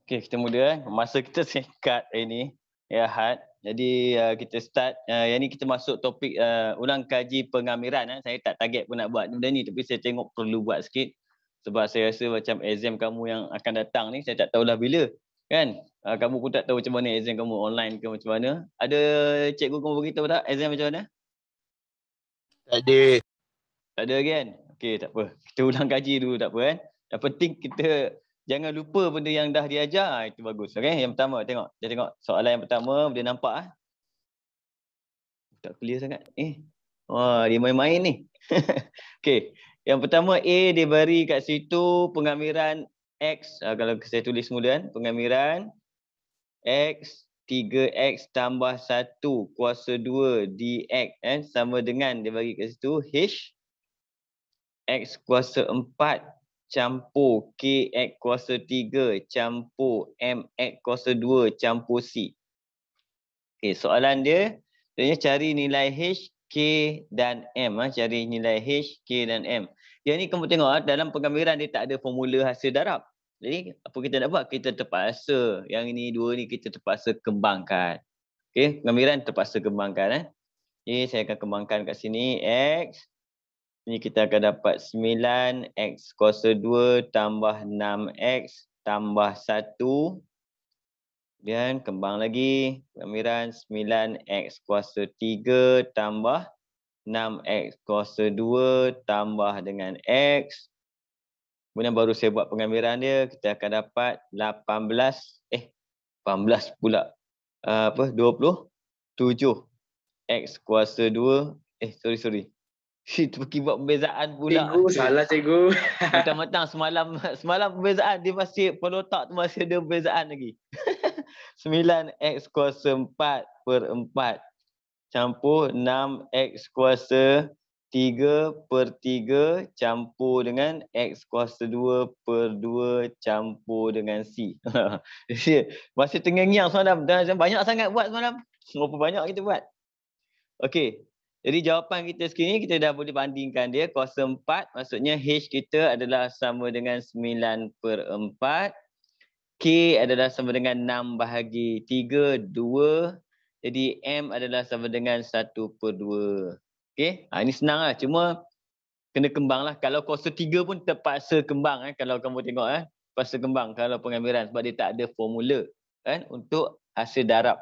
Okey, kita mula kan. Masa kita singkat hari ni, ya Had. Jadi kita start, yang ni kita masuk topik ulang kaji pengamiran. Saya tak target pun nak buat benda ni, tapi saya tengok perlu buat sikit. Sebab saya rasa macam exam kamu yang akan datang ni, saya tak tahulah bila. Kan? Kamu pun tak tahu macam mana exam kamu, online ke macam mana. Ada cikgu kamu beritahu tak exam macam mana? Tak ada. Tak ada lagi kan? Okey, tak apa. Kita ulang kaji dulu, tak apa kan? Yang penting kita jangan lupa benda yang dah diajar, itu bagus. Okey, yang pertama tengok. Kita tengok soalan yang pertama, boleh nampak ah. Tak clear sangat. Wah, dia main-main ni. Okey. Yang pertama A dia bagi kat situ pengamiran X, kalau saya tulis mula kan, pengamiran X 3X tambah 1 kuasa 2 dx sama dengan dia bagi kat situ H X kuasa 4 campur KX kuasa 3 campur MX kuasa 2 campur C. Okey, soalan dia sebenarnya cari nilai H, K dan M. Cari nilai H, K dan M. Yang ni kamu tengok dalam pengamiran dia tak ada formula hasil darab. Jadi apa kita nak buat? Kita terpaksa yang ini dua ni kita terpaksa kembangkan. Okey, pengamiran terpaksa kembangkan. Okey, saya akan kembangkan kat sini X. Ini kita akan dapat 9X kuasa 2 tambah 6X tambah 1. Dan kembang lagi. Pengamiran 9X kuasa 3 tambah 6X kuasa 2 tambah dengan X. Kemudian baru saya buat pengamiran dia. Kita akan dapat 18 pula. 27. X kuasa 2. Sorry. Itu pergi buat pembezaan pula. Cikgu, salah cikgu. Matang-matang semalam pembezaan dia masih pada otak tu masih ada pembezaan lagi. 9X kuasa 4 per 4 campur 6X kuasa 3 per 3 campur dengan X kuasa 2 per 2 campur dengan C. Masih tengah-ngiang semalam. Dah banyak sangat buat semalam. Berapa banyak kita buat. Okey. Jadi jawapan kita sekini kita dah boleh bandingkan dia. Kuasa 4 maksudnya H kita adalah sama dengan 9 per 4. K adalah sama dengan 6 bahagi 3, 2. Jadi M adalah sama dengan 1 per 2. Okey, ini senang lah. Cuma kena kembang lah. Kalau kuasa 3 pun terpaksa kembang. Kalau kamu tengok, terpaksa kembang kalau pengamiran. Sebab dia tak ada formula untuk hasil darab.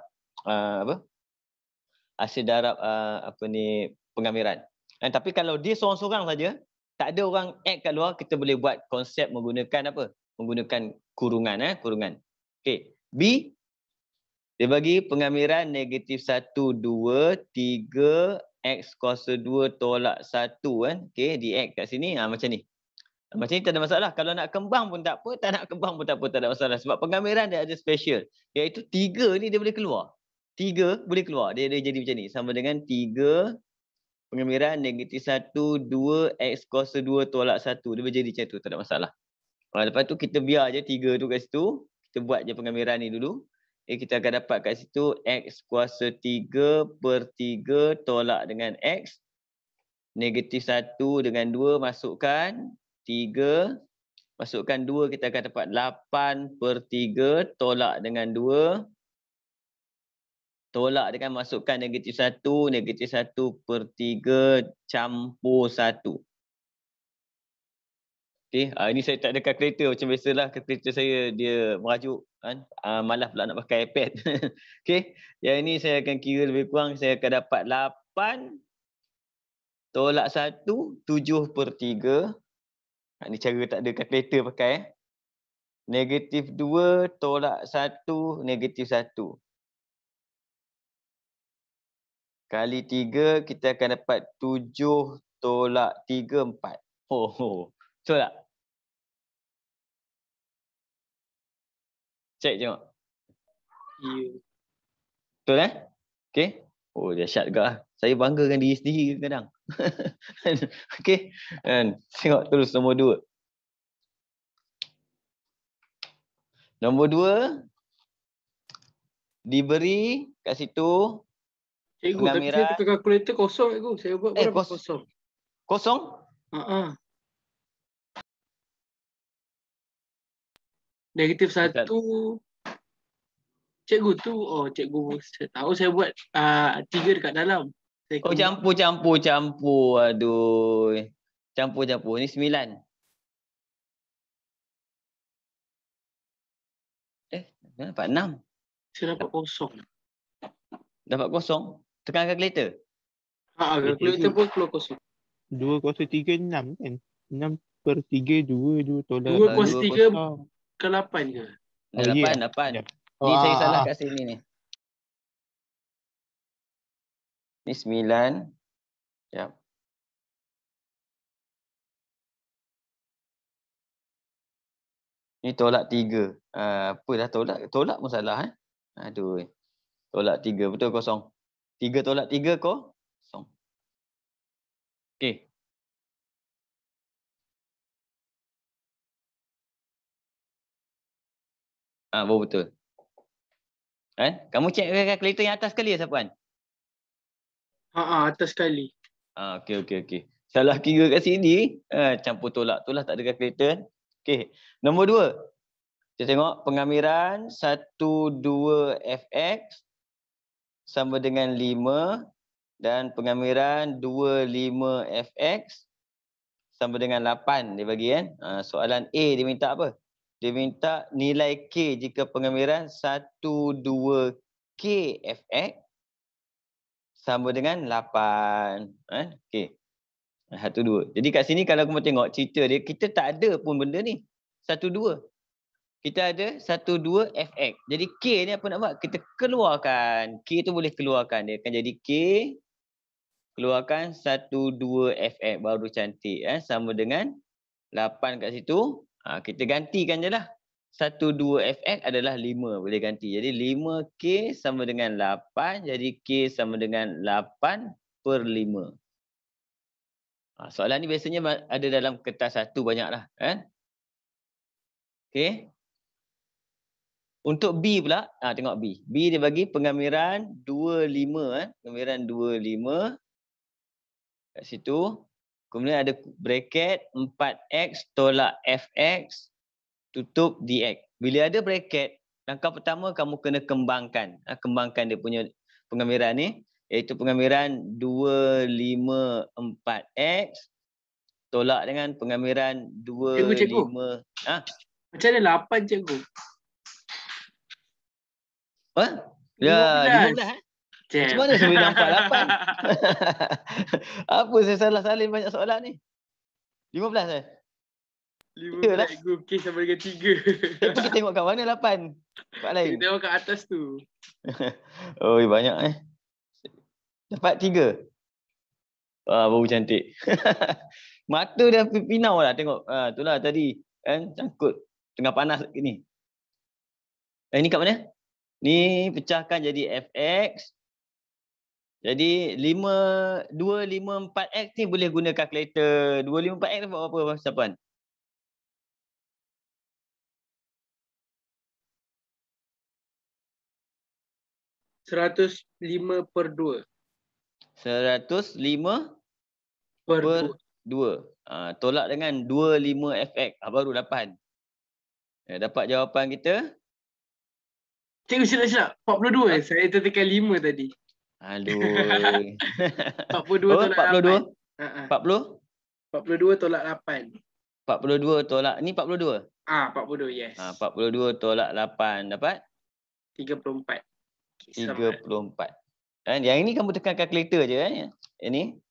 Hasil darab pengamiran. Tapi kalau dia seorang-seorang saja, tak ada orang add kat luar, kita boleh buat konsep menggunakan apa? Menggunakan kurungan. Kurungan. Okey. B, dia bagi pengamiran negatif 1, 2, 3, X kuasa 2 tolak 1 kan. Okey, di X kat sini macam ni. Macam ni tak ada masalah. Kalau nak kembang pun tak apa, tak nak kembang pun tak apa, tak ada masalah. Sebab pengamiran dia ada special. Iaitu 3 ni dia boleh keluar. 3 boleh keluar. Dia jadi macam ni. Sama dengan 3 pengamiran negatif 1, 2, X kuasa 2 tolak 1. Dia boleh jadi macam tu, tak ada masalah. Lepas tu kita biar je 3 tu kat situ. Kita buat je pengamiran ni dulu. Kita akan dapat kat situ X kuasa 3 per 3 tolak dengan X. Negatif 1 dengan 2 masukkan 3. Masukkan 2 kita akan dapat 8 per 3 tolak dengan 2. Tolak dengan masukkan negatif 1 per 3 campur 1. Okey, ini saya tak ada kalkulator macam biasalah. Kalkulator saya dia merajuk kan. Malas pula nak pakai iPad. Okey, yang ini saya akan kira lebih kurang saya akan dapat 8 tolak 1 7 per 3. Ini cara tak ada kalkulator pakai. Negatif 2 tolak 1 negatif 1. Kali 3 kita akan dapat 7 tolak 3 4. Betul tak? Cek tengok. Ya. Betul Okey. Dahsyat juga. Saya banggakan diri sendiri kadang. Okey. Tengok terus nombor 2. Nombor 2 diberi kat situ Cikgu, tapi pengamiran. saya tukar kalkulator kosong cikgu. Saya buat berapa kosong? Kosong? Negatif 1. Cikgu tu, cikgu saya tahu saya buat 3 dekat dalam. Saya Oh, campur. Aduh. Campur. Ni 9. Dapat 6. Saya dapat kosong. Dapat kosong. Tekan kalkulator. Kalkulator pun keluar kosong. 2 kuasa 3 6 kan? 6/3 2 tolak 2 kuasa 3 kosong. ke 8 ke? 8. Oh, Ni saya salah kat sini ni. Ni 9. Sekejap. Ni tolak 3. Apa dah tolak? Tolak pun salah. Aduh. Tolak 3. Betul kosong. 3 tolak 3 kosong. Okey. Baru betul. Kamu check kalkulator yang atas sekali ya, Sapuan? Atas sekali. Okey. Salah kira kat sini. Campur tolak tu lah, tak ada kalkulator. Okey. Nombor 2. Kita tengok pengamiran 12 fx sama dengan 5 dan pengamiran 25 fx sama dengan 8 dia bagi kan. Soalan A dia minta apa? Dia minta nilai K jika pengamiran 12 K fx sama dengan 8. Okey. 12. Jadi kat sini kalau kamu tengok cerita dia, kita tak ada pun benda ni. 12. Kita ada 12 fx. Jadi K ni apa nak buat? Kita keluarkan. K tu boleh keluarkan. Dia akan jadi K keluarkan 12 fx baru cantik. Sama dengan 8 kat situ. Kita gantikan je lah. 12 fx adalah 5. Boleh ganti. Jadi 5K sama dengan 8. Jadi K sama dengan 8/5. Soalan ni biasanya ada dalam kertas 1 banyak lah. Okey. Untuk B pula, tengok B. B dia bagi pengamiran 25. Pengamiran 25. Kat situ. Kemudian ada bracket 4x tolak fx tutup dx. Bila ada bracket, langkah pertama kamu kena kembangkan. Kembangkan dia punya pengamiran ni. Iaitu pengamiran 254x tolak dengan pengamiran 25. Macam mana 8 cikgu? Ya, 15. Macam mana saya boleh nampak 8? Apa saya salah salin banyak soalan ni? 15 15 cikgu. K sama dengan 3. Pergi tengok kat mana 8? Tempat lain. Kita tengok kat atas tu. Banyak Dapat 3. Baru cantik. Mata dah pinau lah tengok. Itulah tadi. Cangkut. Tengah panas ni. Ni kat mana? Ni pecahkan jadi fx. Jadi 254x ni boleh guna kalkulator. 254x dapat berapa, Sapuan? (105/2). 105/2. Tolak dengan 25 fx. Baru 8. Dapat jawapan kita. Cikgu silap. 42. Saya tertekan 5 tadi. Aduh. 42 tolak 8. 40? 42 tolak 8. 42 tolak. Ni 42? 42, yes. 42 tolak 8 dapat? 34. 34. Yang ini kamu tekan kalkulator je. Ini.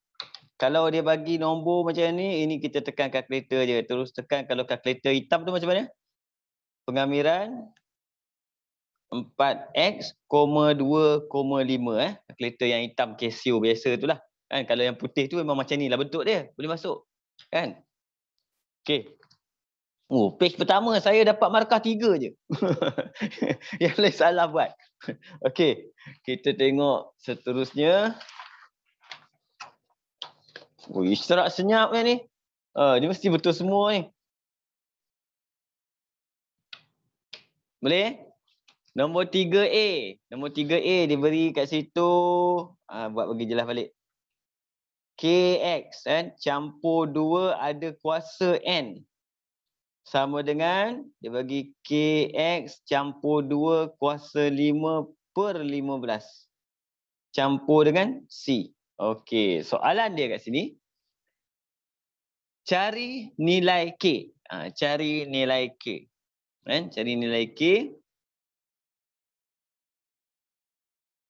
Kalau dia bagi nombor macam ni, ini kita tekan kalkulator je. Terus tekan kalau kalkulator hitam tu macam mana? Pengamiran 4x, 2,5. Kalkulator yang hitam Casio biasa tu lah. Kalau yang putih tu memang macam ni lah bentuk dia. Boleh masuk. Okey. Page pertama saya dapat markah 3 je. Yang lain salah buat. Okey. Kita tengok seterusnya. Isyarat senyap ni. Dia mesti betul semua ni. Boleh? Nombor 3A. Nombor 3A diberi kat situ. Buat bagi jelas balik. KX campur 2 ada kuasa N. sama dengan dia bagi KX campur 2 kuasa 5 per 15. Campur dengan C. Okey, soalan dia kat sini. Cari nilai K. Cari nilai K. Cari nilai K.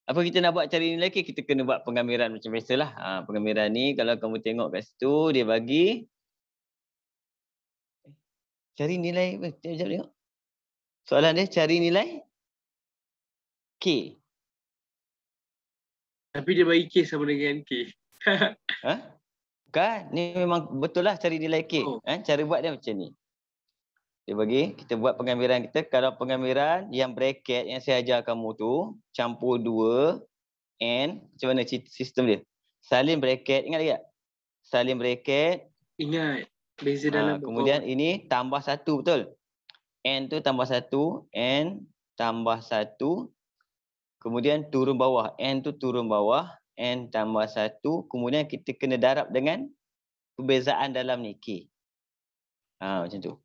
Apa kita nak buat cari nilai K? Kita kena buat penggambaran macam biasalah. Penggambaran ni kalau kamu tengok kat situ, dia bagi cari nilai, sekejap tengok. Soalan dia cari nilai K. Tapi dia bagi K sama dengan K. Bukan, ni memang betul lah cari nilai K. Oh. Cara buat dia macam ni. Dia bagi, kita buat penggambaran kita. Kalau penggambaran yang bracket yang saya ajar kamu tu, campur 2, N, macam mana sistem dia? Salin bracket, ingat lagi tak? Salin bracket. Ingat, beza dalam kemudian ini tambah 1, betul? N tu tambah 1, N tambah 1. Kemudian turun bawah, N tu turun bawah, N tambah 1. Kemudian kita kena darab dengan perbezaan dalam ni, K. Macam tu.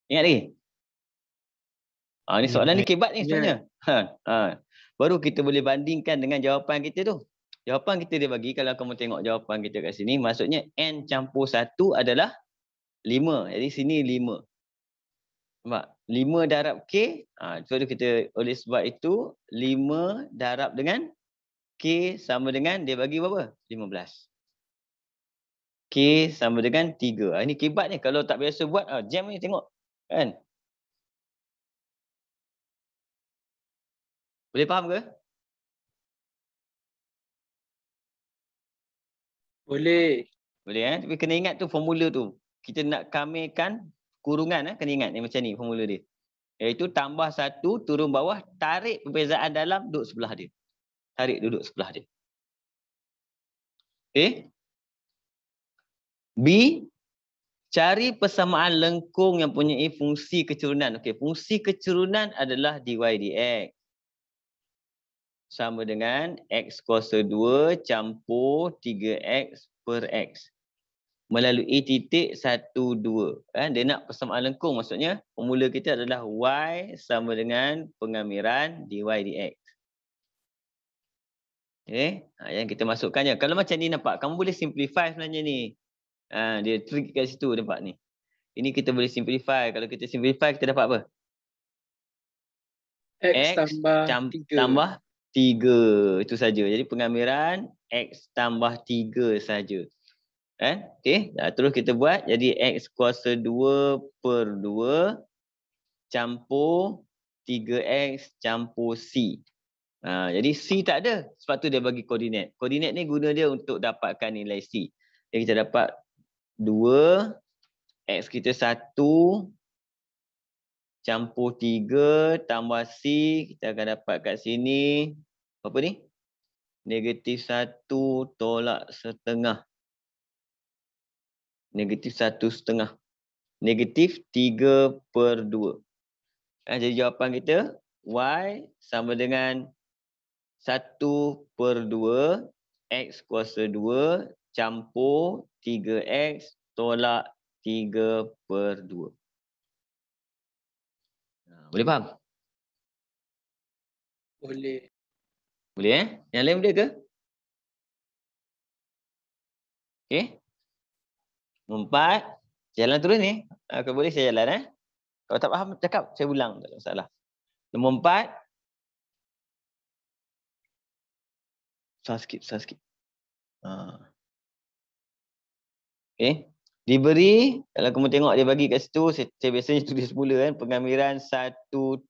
Ingat lagi? Ni soalan ni kebat ni sebenarnya. Baru kita boleh bandingkan dengan jawapan kita tu. Jawapan kita dia bagi, kalau kamu tengok jawapan kita kat sini, maksudnya N campur 1 adalah 5. Jadi sini 5. Nampak? 5 darab K. So kita, oleh sebab itu, 5 darab dengan K sama dengan, dia bagi berapa? 15. K sama dengan 3. Ini kebat ni. Kalau tak biasa buat, jam ni tengok. Kan? Boleh faham ke? Boleh. Boleh tapi kena ingat tu formula tu. Kita nak kamirkan kurungan kena ingat ni macam ni formula dia. Iaitu tambah 1 turun bawah, tarik perbezaan dalam duduk sebelah dia. Tarik duduk sebelah dia. Okay. B, cari persamaan lengkung yang mempunyai fungsi kecurunan. Okey, fungsi kecurunan adalah dy dx. Sama dengan x kuasa 2 campur 3x per x. Melalui titik 1, 2. Dia nak persamaan lengkung. Maksudnya, formula kita adalah y sama dengan pengamiran dy dx. Okay. Yang kita masukkannya. Kalau macam ni nampak, kamu boleh simplify sebenarnya ni. Dia trik kat situ nampak ni. Ini kita boleh simplify. Kalau kita simplify, kita dapat apa? X tambah 3. Itu saja. Jadi pengamiran X tambah 3 saja. Okey. Terus kita buat. Jadi X kuasa 2 per 2 campur 3X campur C. Jadi C tak ada. Sebab tu dia bagi koordinat. Koordinat ni guna dia untuk dapatkan nilai C. Jadi kita dapat 2. X kita 1 campur 3 tambah C. Kita akan dapat kat sini. Apa ni? Negatif 1 tolak setengah. Negatif 1/2. Negatif 3 per 2. Jadi jawapan kita, Y sama dengan 1 per 2 X kuasa 2 campur 3X tolak 3 per 2. Boleh faham? Boleh. Boleh Yang lain boleh ke? Okey. 4. Jalan terus ni. Kalau boleh saya jalan Kalau tak faham cakap, saya ulang, tak ada masalah. Nombor 4. Susah sikit. Okey. Diberi, kalau kamu tengok dia bagi kat situ, saya biasanya tulis mula pengamiran 1,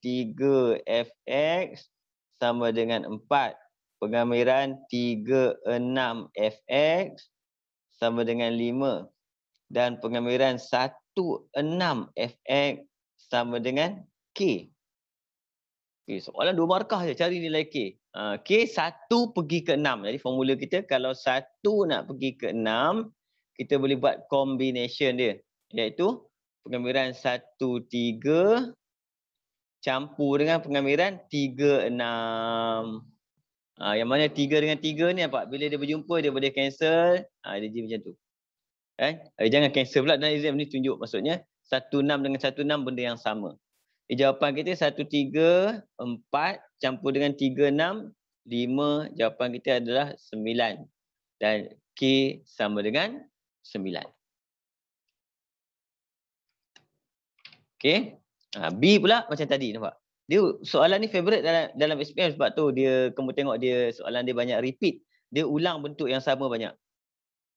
3 fx sama dengan 4. Pengamiran 3, 6 fx sama dengan 5. Dan pengamiran 1, 6 fx sama dengan k. Okay, soalan 2 markah je, cari nilai k. K 1 pergi ke 6. Jadi formula kita kalau 1 nak pergi ke 6, kita boleh buat combination dia. Iaitu pengamiran 1, 3 campur dengan pengamiran 3, 6. Yang mana 3 dengan 3 ni apa? Bila dia berjumpa, dia boleh cancel. Dia jadi macam tu. Jangan cancel pula dalam exam ni tunjuk. Maksudnya 16 dengan 16 benda yang sama. Jawapan kita 13, 4 campur dengan 36, 5. Jawapan kita adalah 9. Dan K sama dengan 9. Okey. B pula macam tadi, nampak? Dia soalan ni favorite dalam SPM sebab tu dia kamu tengok dia soalan dia banyak repeat. Dia ulang bentuk yang sama banyak.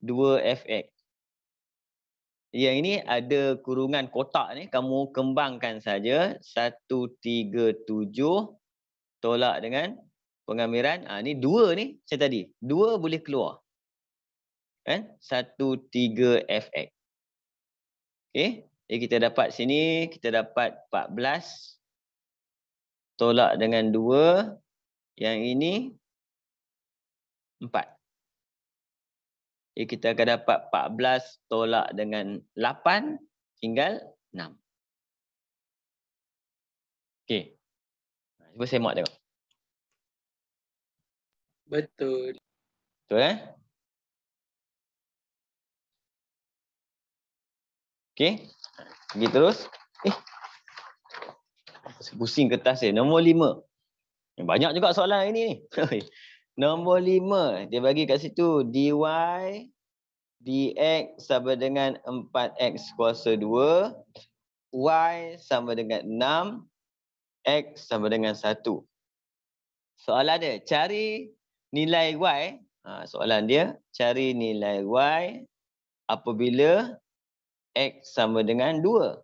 2fx. Yang ini ada kurungan kotak ni, kamu kembangkan saja 137 tolak dengan pengamiran. Ni 2 ni macam tadi. 2 boleh keluar. Kan? 13fx. Okey. Jadi kita dapat sini, kita dapat 14 tolak dengan 2. Yang ini 4. Jadi kita akan dapat 14 tolak dengan 8 tinggal 6. Okey. Cuba semak tengok. Betul. Betul Okey. Pergi terus. Pusing kertas dia. Nombor 5. Banyak juga soalan ini ni. Nombor 5. Dia bagi kat situ. dy dx sama dengan 4x kuasa 2. Y sama dengan 6. X sama dengan 1. Soalan dia. Cari nilai Y. Soalan dia. Cari nilai Y apabila X sama dengan 2.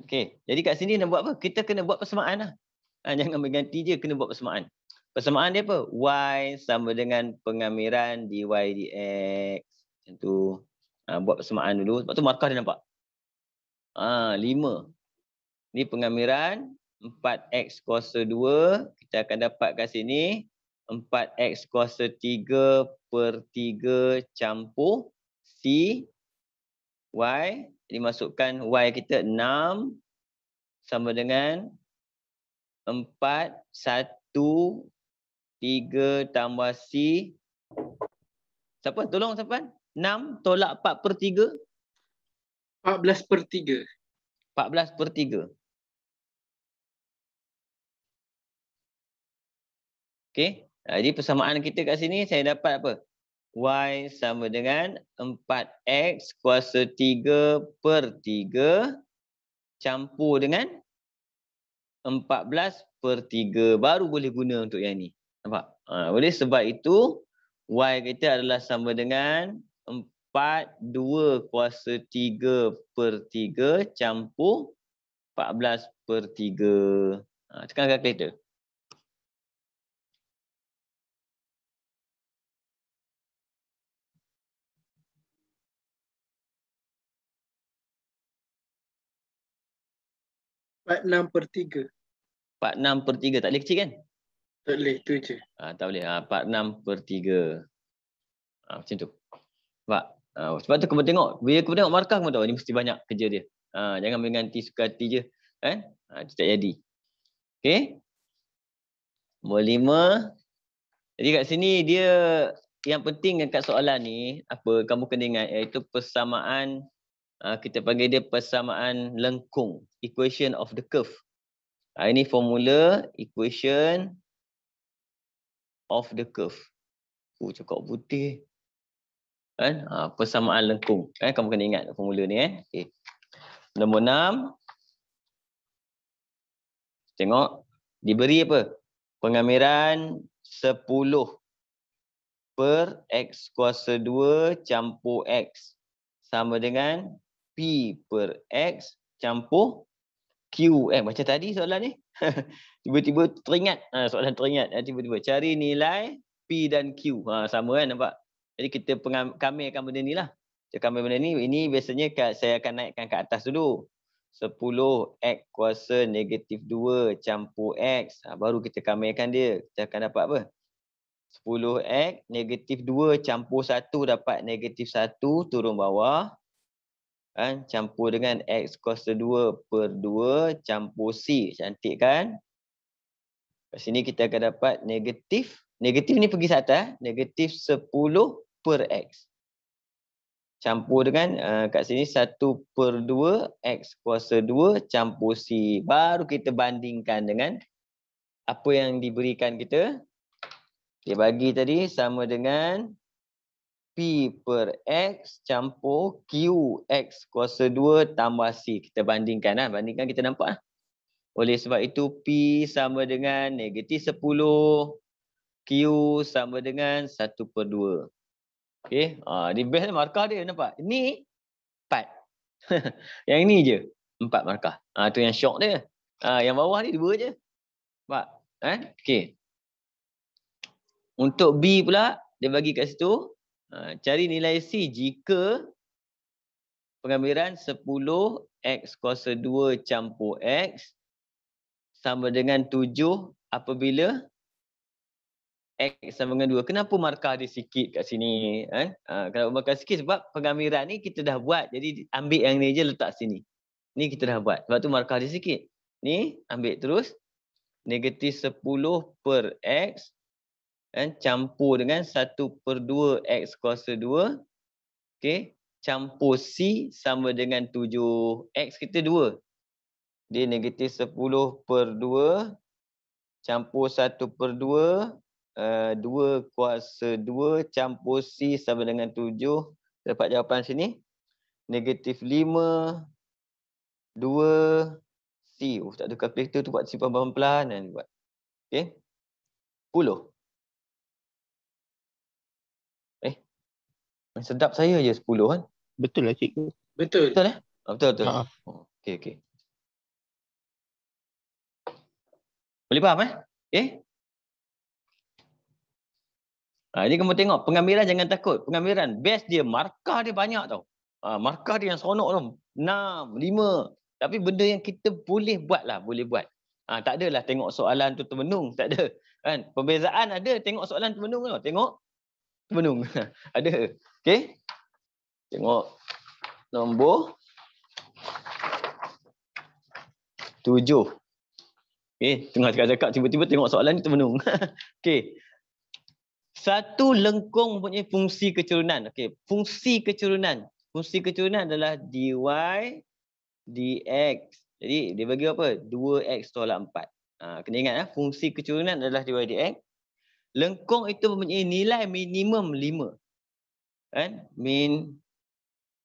Okey. Jadi kat sini nak buat apa? Kita kena buat persamaan lah. Jangan berganti je, kena buat persamaan. Persamaan dia apa? Y sama dengan pengamiran dy dx. Macam tu. Buat persamaan dulu. Sebab tu markah dia nampak. 5. Ni pengamiran 4x kuasa 2. Kita akan dapat kat sini 4x kuasa 3/3 campur C Y. Jadi masukkan Y kita 6 sama dengan 4, 1, 3 tambah C. Siapa? Tolong siapa? 6 tolak 4/3. 14/3. 14/3. Okey. Jadi persamaan kita kat sini saya dapat apa? Y sama dengan 4x kuasa 3/3 campur dengan 14/3. Baru boleh guna untuk yang ni. Nampak? Boleh sebab itu Y kita adalah sama dengan 2 kuasa 3/3 campur 14/3. Tekan kalkulator. Empat 6/3. 46/3. Tak boleh kecil kan? Tak boleh, tu je. Tak boleh. 46/3. Macam tu. Sebab tu kamu tengok. Bila kamu tengok markah, kamu tahu ni mesti banyak kerja dia. Jangan mengganti suka hati je. Kan? Itu tak jadi. Okey. Nombor 5. Jadi kat sini dia yang penting kat soalan ni, apa kamu kena ingat, iaitu persamaan, kita panggil dia persamaan lengkung. Equation of the curve. Ini formula equation of the curve. Cakap putih. Kan? Persamaan lengkung. Kan? Kamu kena ingat formula ni. Okay. Nombor 6. Tengok. Diberi apa? Pengamiran 10 per x kuasa 2 campur x sama dengan p per x campur q. Macam tadi soalan ni. Tiba-tiba teringat. Soalan teringat. Tiba-tiba cari nilai p dan q. Sama kan, nampak? Jadi kita kamirkan benda ni lah. Kita kamir benda ni. Ini biasanya saya akan naikkan ke atas dulu. 10x kuasa negatif 2 campur x. Baru kita kamirkan dia. Kita akan dapat apa? 10x negatif 2 campur 1 dapat negatif 1 turun bawah. Kan? Campur dengan x kuasa 2/2 campur c. Cantik kan? Kat sini kita akan dapat negatif. Negatif ni pergi ke atas. Negatif 10 per x. campur dengan kat sini 1/2 X kuasa 2 campur C. Baru kita bandingkan dengan apa yang diberikan kita. Dia bagi tadi sama dengan P per X campur Q X kuasa 2 tambah C. Kita bandingkan lah. Bandingkan kita nampak lah. Oleh sebab itu P sama dengan -10. Q sama dengan 1/2. Okey. Di best markah dia nampak. Ini 4. Yang ni je 4 markah. Tu yang syok dia. Yang bawah ni 2 je. Nampak? Okey. Untuk B pula, dia bagi kat situ, cari nilai C jika pengambilan 10 X kuasa 2 campur X sama dengan 7 apabila X sama dengan 2. Kenapa markah dia sikit kat sini? Kalau markah sikit sebab pengambilan ni kita dah buat. Jadi ambil yang ni je letak sini. Ni kita dah buat. Sebab tu markah dia sikit. Ni ambil terus. -10 per X campur dengan 1/2 X kuasa 2. Okey. Campur C sama dengan 7. X kita 2. Dia -10/2 campur 1/2. 2 kuasa 2 campur C sama dengan 7. Dapat jawapan sini. -5 2 C. Tak ada kalkulator tu, buat simpan pelan-pelan. Buat. Okey. 10. Sedap saya je 10 kan. Betul lah cikgu. Betul. Betul Betul. Okey. Boleh faham okey? Ini kamu tengok pengambilan jangan takut. Pengambilan best dia markah dia banyak tau. Markah dia yang seronok tau. 6, 5. Tapi benda yang kita boleh buat lah, boleh buat. Tak adalah tengok soalan tu termenung, tak ada. Kan? Perbezaan ada, tengok soalan termenung tau. Tengok termenung. Ada. Okey. Tengok nombor 7. Okey, tengah cakap-cakap tiba-tiba tengok soalan ni termenung. Okey. Satu lengkung punya fungsi kecurunan. Okey, fungsi kecurunan. Fungsi kecurunan adalah dy dx. Jadi dia bagi apa? 2x tolak 4. Kena ingat fungsi kecurunan adalah dy dx. Lengkung itu mempunyai nilai minimum 5. Kan? Min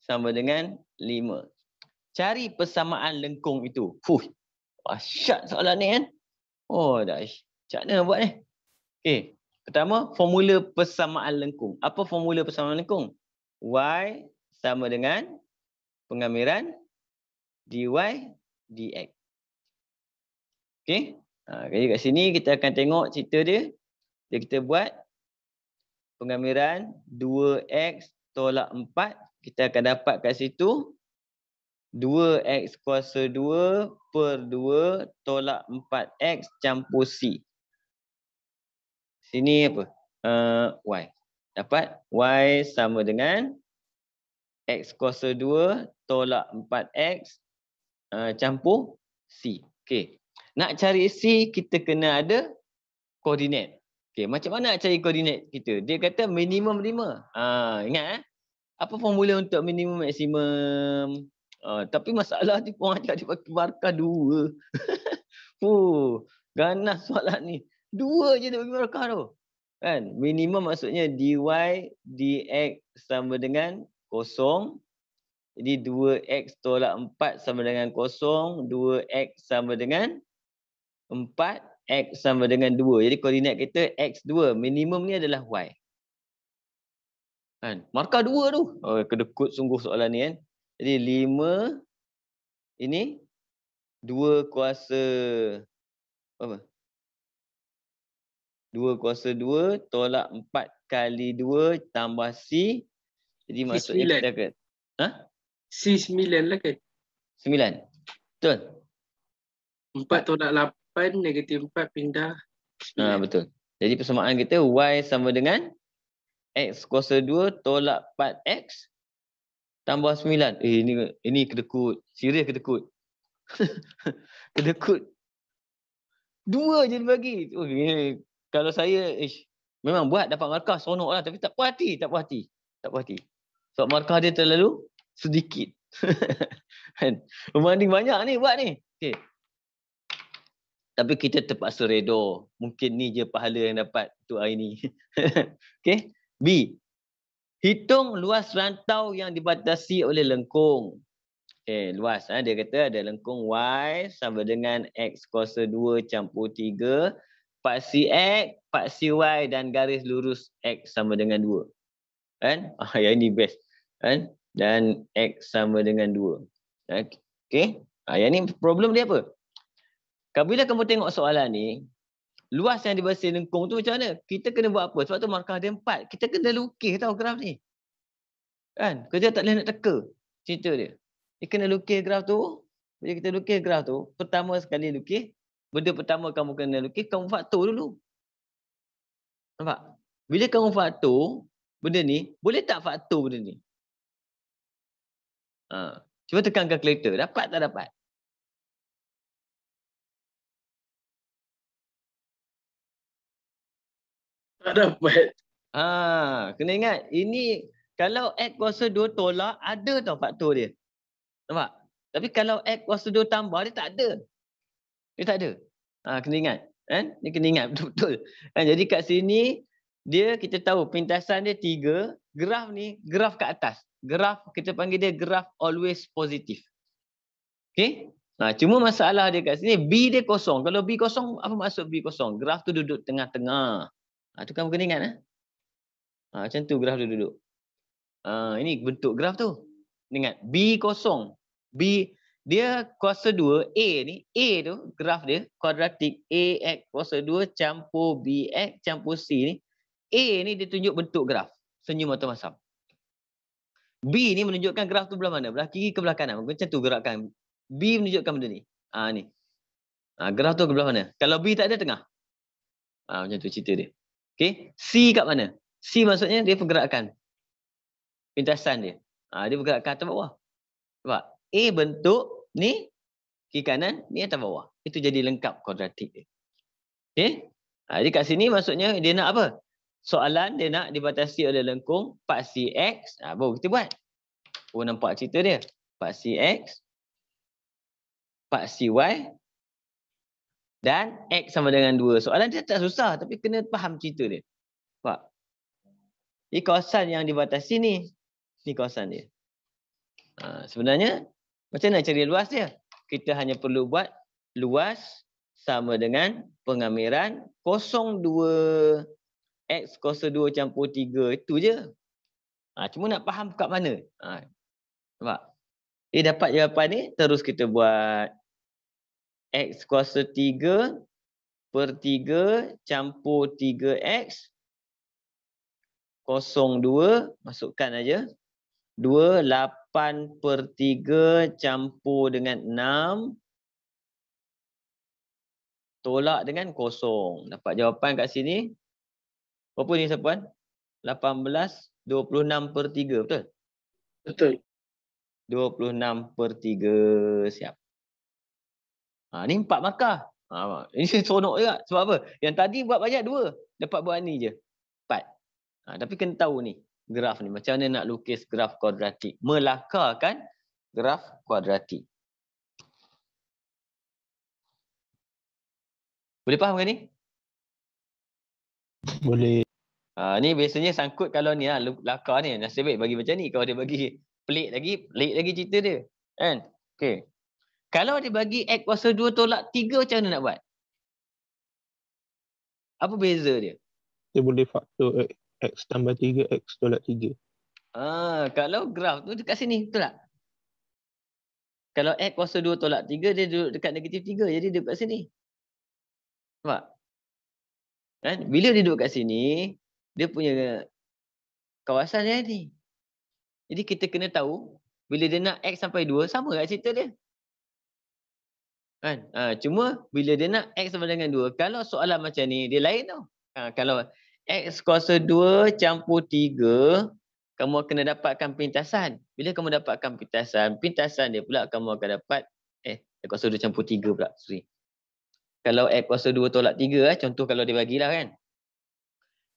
sama dengan 5. Cari persamaan lengkung itu. Dahsyat soalan ni kan. Macam mana buat ni? Okey. Pertama, formula persamaan lengkung. Apa formula persamaan lengkung? Y sama dengan pengambilan dy dx. Okey. Jadi kat sini kita akan tengok cerita dia. Kita buat pengambilan 2x tolak 4. Kita akan dapat kat situ 2x kuasa 2 per 2 tolak 4x campur C. Sini apa? Y. Dapat y sama dengan x kuasa 2 tolak 4x campur C. Okey. Nak cari C, kita kena ada koordinat. Okey, macam mana nak cari koordinat kita? Dia kata minimum 5. Ingat apa formula untuk minimum maksimum? Tapi masalah ni orang ajar dia pakai markah 2. Ganas soalan ni. 2 je dia bagi markah tu. Kan? Minimum maksudnya dy dx sama dengan 0. Jadi 2x tolak 4 sama dengan 0. 2x sama dengan 4. X sama dengan 2. Jadi koordinat kita x2. Minimum ni adalah y. Kan? Markah 2 tu. Kedekut sungguh soalan ni kan. Jadi 5 ini 2 kuasa apa? 2 kuasa 2 tolak 4 kali 2 tambah C. Jadi maksudnya kita akan C 9 lah kan? 9. Betul? 4 tolak 8, -4 pindah 9. Betul. Jadi persamaan kita Y sama dengan X kuasa 2 tolak 4X tambah 9. Ini kedekut. Serius kedekut. Kedekut. 2 je dibagi. Kalau saya, memang buat dapat markah seronok lah. Tapi tak puas hati. Sebab markah dia terlalu sedikit. Kan? Pembanding banyak ni buat ni. Okay. Tapi kita terpaksa redha. Mungkin ni je pahala yang dapat untuk hari ni. Okay. B. Hitung luas rantau yang dibatasi oleh lengkung. Okay, luas. Dia kata ada lengkung Y sama dengan X kuasa 2 campur 3. Paksi X, paksi Y dan garis lurus X sama dengan 2. Kan? Yang ini best. Kan? Dan X sama dengan 2. Okay. Yang ni problem dia apa? Bila kamu tengok soalan ni, luas yang dibatasi lengkung tu macam mana? Kita kena buat apa? Sebab tu markah dia 4. Kita kena lukis tau graf ni. Kan? Kerja tak boleh nak teka cerita dia. Dia kena lukis graf tu. Bila kita lukis graf tu, pertama sekali lukis, benda pertama kamu kena lukis, kamu faktor dulu. Nampak? Bila kamu faktor benda ni, boleh tak faktor benda ni? Cuba tekan kalkulator. Dapat tak dapat? Tak dapat. Kena ingat. Ini kalau X kuasa 2 tolak, ada tau faktor dia. Nampak? Tapi kalau X kuasa 2 tambah, dia tak ada. Dia tak ada. Kena ingat. Kan? Dia kena ingat betul-betul. Jadi kat sini, kita tahu pintasan dia 3. Graf ni, graf kat atas. Graf, kita panggil dia graf always positive. Okay? Cuma masalah dia kat sini, B dia kosong. Kalau B kosong, apa maksud B kosong? Graf tu duduk tengah-tengah. Tu kamu kena ingat. Macam tu graf tu duduk. Ini bentuk graf tu. Ingat, B kosong. B, dia kuasa 2, A ni, A tu, graf dia, kuadratik, AX kuasa 2 campur BX campur C ni. A ni dia tunjuk bentuk graf. Senyum atau masam. B ni menunjukkan graf tu belah mana? Belah kiri ke belah kanan? Macam tu gerakan. B menunjukkan benda ni. Ni. Graf tu ke belah mana? Kalau B tak ada, tengah. Macam tu cerita dia. Okay. C kat mana? C maksudnya dia pergerakan. Pintasan dia. Dia bergerak ke atas bawah. Sebab A bentuk ni, kiri kanan, ni atas bawah. Itu jadi lengkap kuadratik dia. Okay. Jadi kat sini maksudnya dia nak apa? Soalan dia nak dibatasi oleh lengkung paksi X. Baru kita buat. Nampak cerita dia. Paksi X, paksi Y, dan X sama dengan 2. Soalan dia tak susah, tapi kena faham cerita dia. Nampak? Ini kawasan yang dibatasi ni. Ni kawasan dia. Sebenarnya, macam mana cari luas dia? Kita hanya perlu buat luas sama dengan pengamiran 02 X kuasa 2 campur 3. Itu je. Cuma nak faham kat mana. Nampak? Dapat jawapan ni, terus kita buat X kuasa 3 per 3 campur 3X. 02, masukkan aja. 2, 8 per 3 campur dengan 6. Tolak dengan 0. Dapat jawapan kat sini. Berapa ni Sapuan? 18, 26 per 3. Betul? Betul. 26 per 3. Siap. Ni 4 markah. Ini seronok juga. Sebab apa? Yang tadi buat banyak 2. Dapat buat ni je. 4. Tapi kena tahu ni. Graf ni. Macam mana nak lukis graf kuadratik. Melakarkan graf kuadratik. Boleh faham ke ni? Boleh. Ni biasanya sangkut kalau ni lakar ni. Nasib baik bagi macam ni. Kalau dia bagi pelik lagi cerita dia. Kan? Okay. Kalau dia bagi X kuasa 2 tolak 3, macam mana nak buat? Apa beza dia? Dia boleh faktor X tambah 3, X tolak 3. Kalau graf tu dekat sini, betul tak? Kalau X kuasa 2 tolak 3, dia duduk dekat negatif 3. Jadi dia dekat sini. Nampak? Kan? Bila dia duduk kat sini, dia punya kawasan dia ni. Jadi kita kena tahu, bila dia nak X sampai 2, sama kat cerita dia. Kan? Cuma bila dia nak X sama dengan 2, kalau soalan macam ni, dia lain tau. Kalau X kuasa 2 campur 3, kamu akan dapatkan pintasan. Bila kamu dapatkan pintasan dia pula kamu akan dapat X kuasa 2 campur 3 pula. Sorry. Kalau X kuasa 2 tolak 3, contoh kalau dia bagilah kan.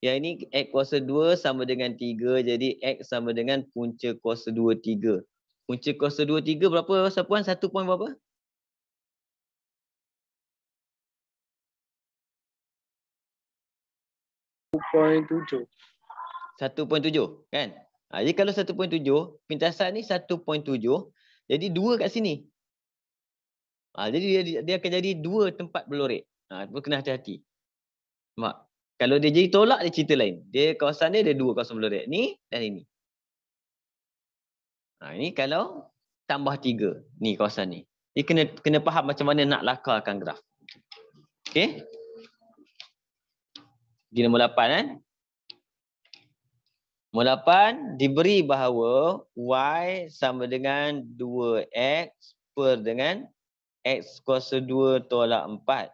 Yang ini X kuasa 2 sama dengan 3. Jadi X sama dengan punca kuasa 2, 3. Punca kuasa 2, 3 berapa Sapuan? 1 point berapa? 1.7. 1.7 kan? Jadi kalau 1.7, pintasan ni 1.7, jadi 2 kat sini. Jadi dia akan jadi 2 tempat berlorek. Kena hati-hati. Mak, kalau dia jadi tolak, dia cerita lain. Dia kawasan dia ada 2 kawasan berlorek. Ni dan ini. Ini kalau tambah 3. Ni kawasan ni. Dia kena faham macam mana nak lakarkan graf. Okey? Di nombor 8 kan? Nombor 8 diberi bahawa Y sama dengan 2X per dengan X kuasa 2 tolak 4.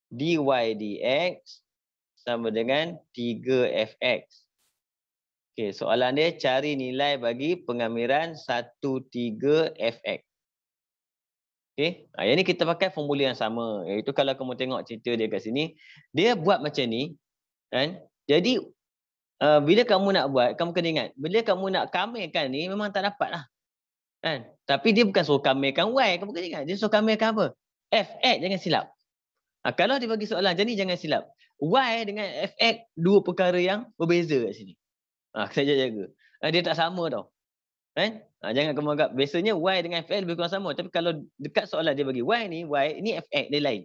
dy dx sama dengan 3fx. Okey, soalan dia cari nilai bagi pengamiran 13fx. Okey, yang ni kita pakai formula yang sama. Iaitu kalau kamu tengok cerita dia kat sini, dia buat macam ni kan. Jadi bila kamu nak buat, kamu kena ingat, bila kamu nak kamirkan ni memang tak dapat lah. Kan? Tapi dia bukan suruh kamirkan Y, kamu kena ingat. Dia suruh kamirkan apa? Fx, jangan silap. Kalau dia bagi soalan macam ni, jangan silap. Y dengan Fx, dua perkara yang berbeza kat sini. Saya jaga. Dia tak sama tau. Kan? Jangan kamu anggap, biasanya Y dengan Fx lebih kurang sama. Tapi kalau dekat soalan dia bagi Y ni Fx, dia lain.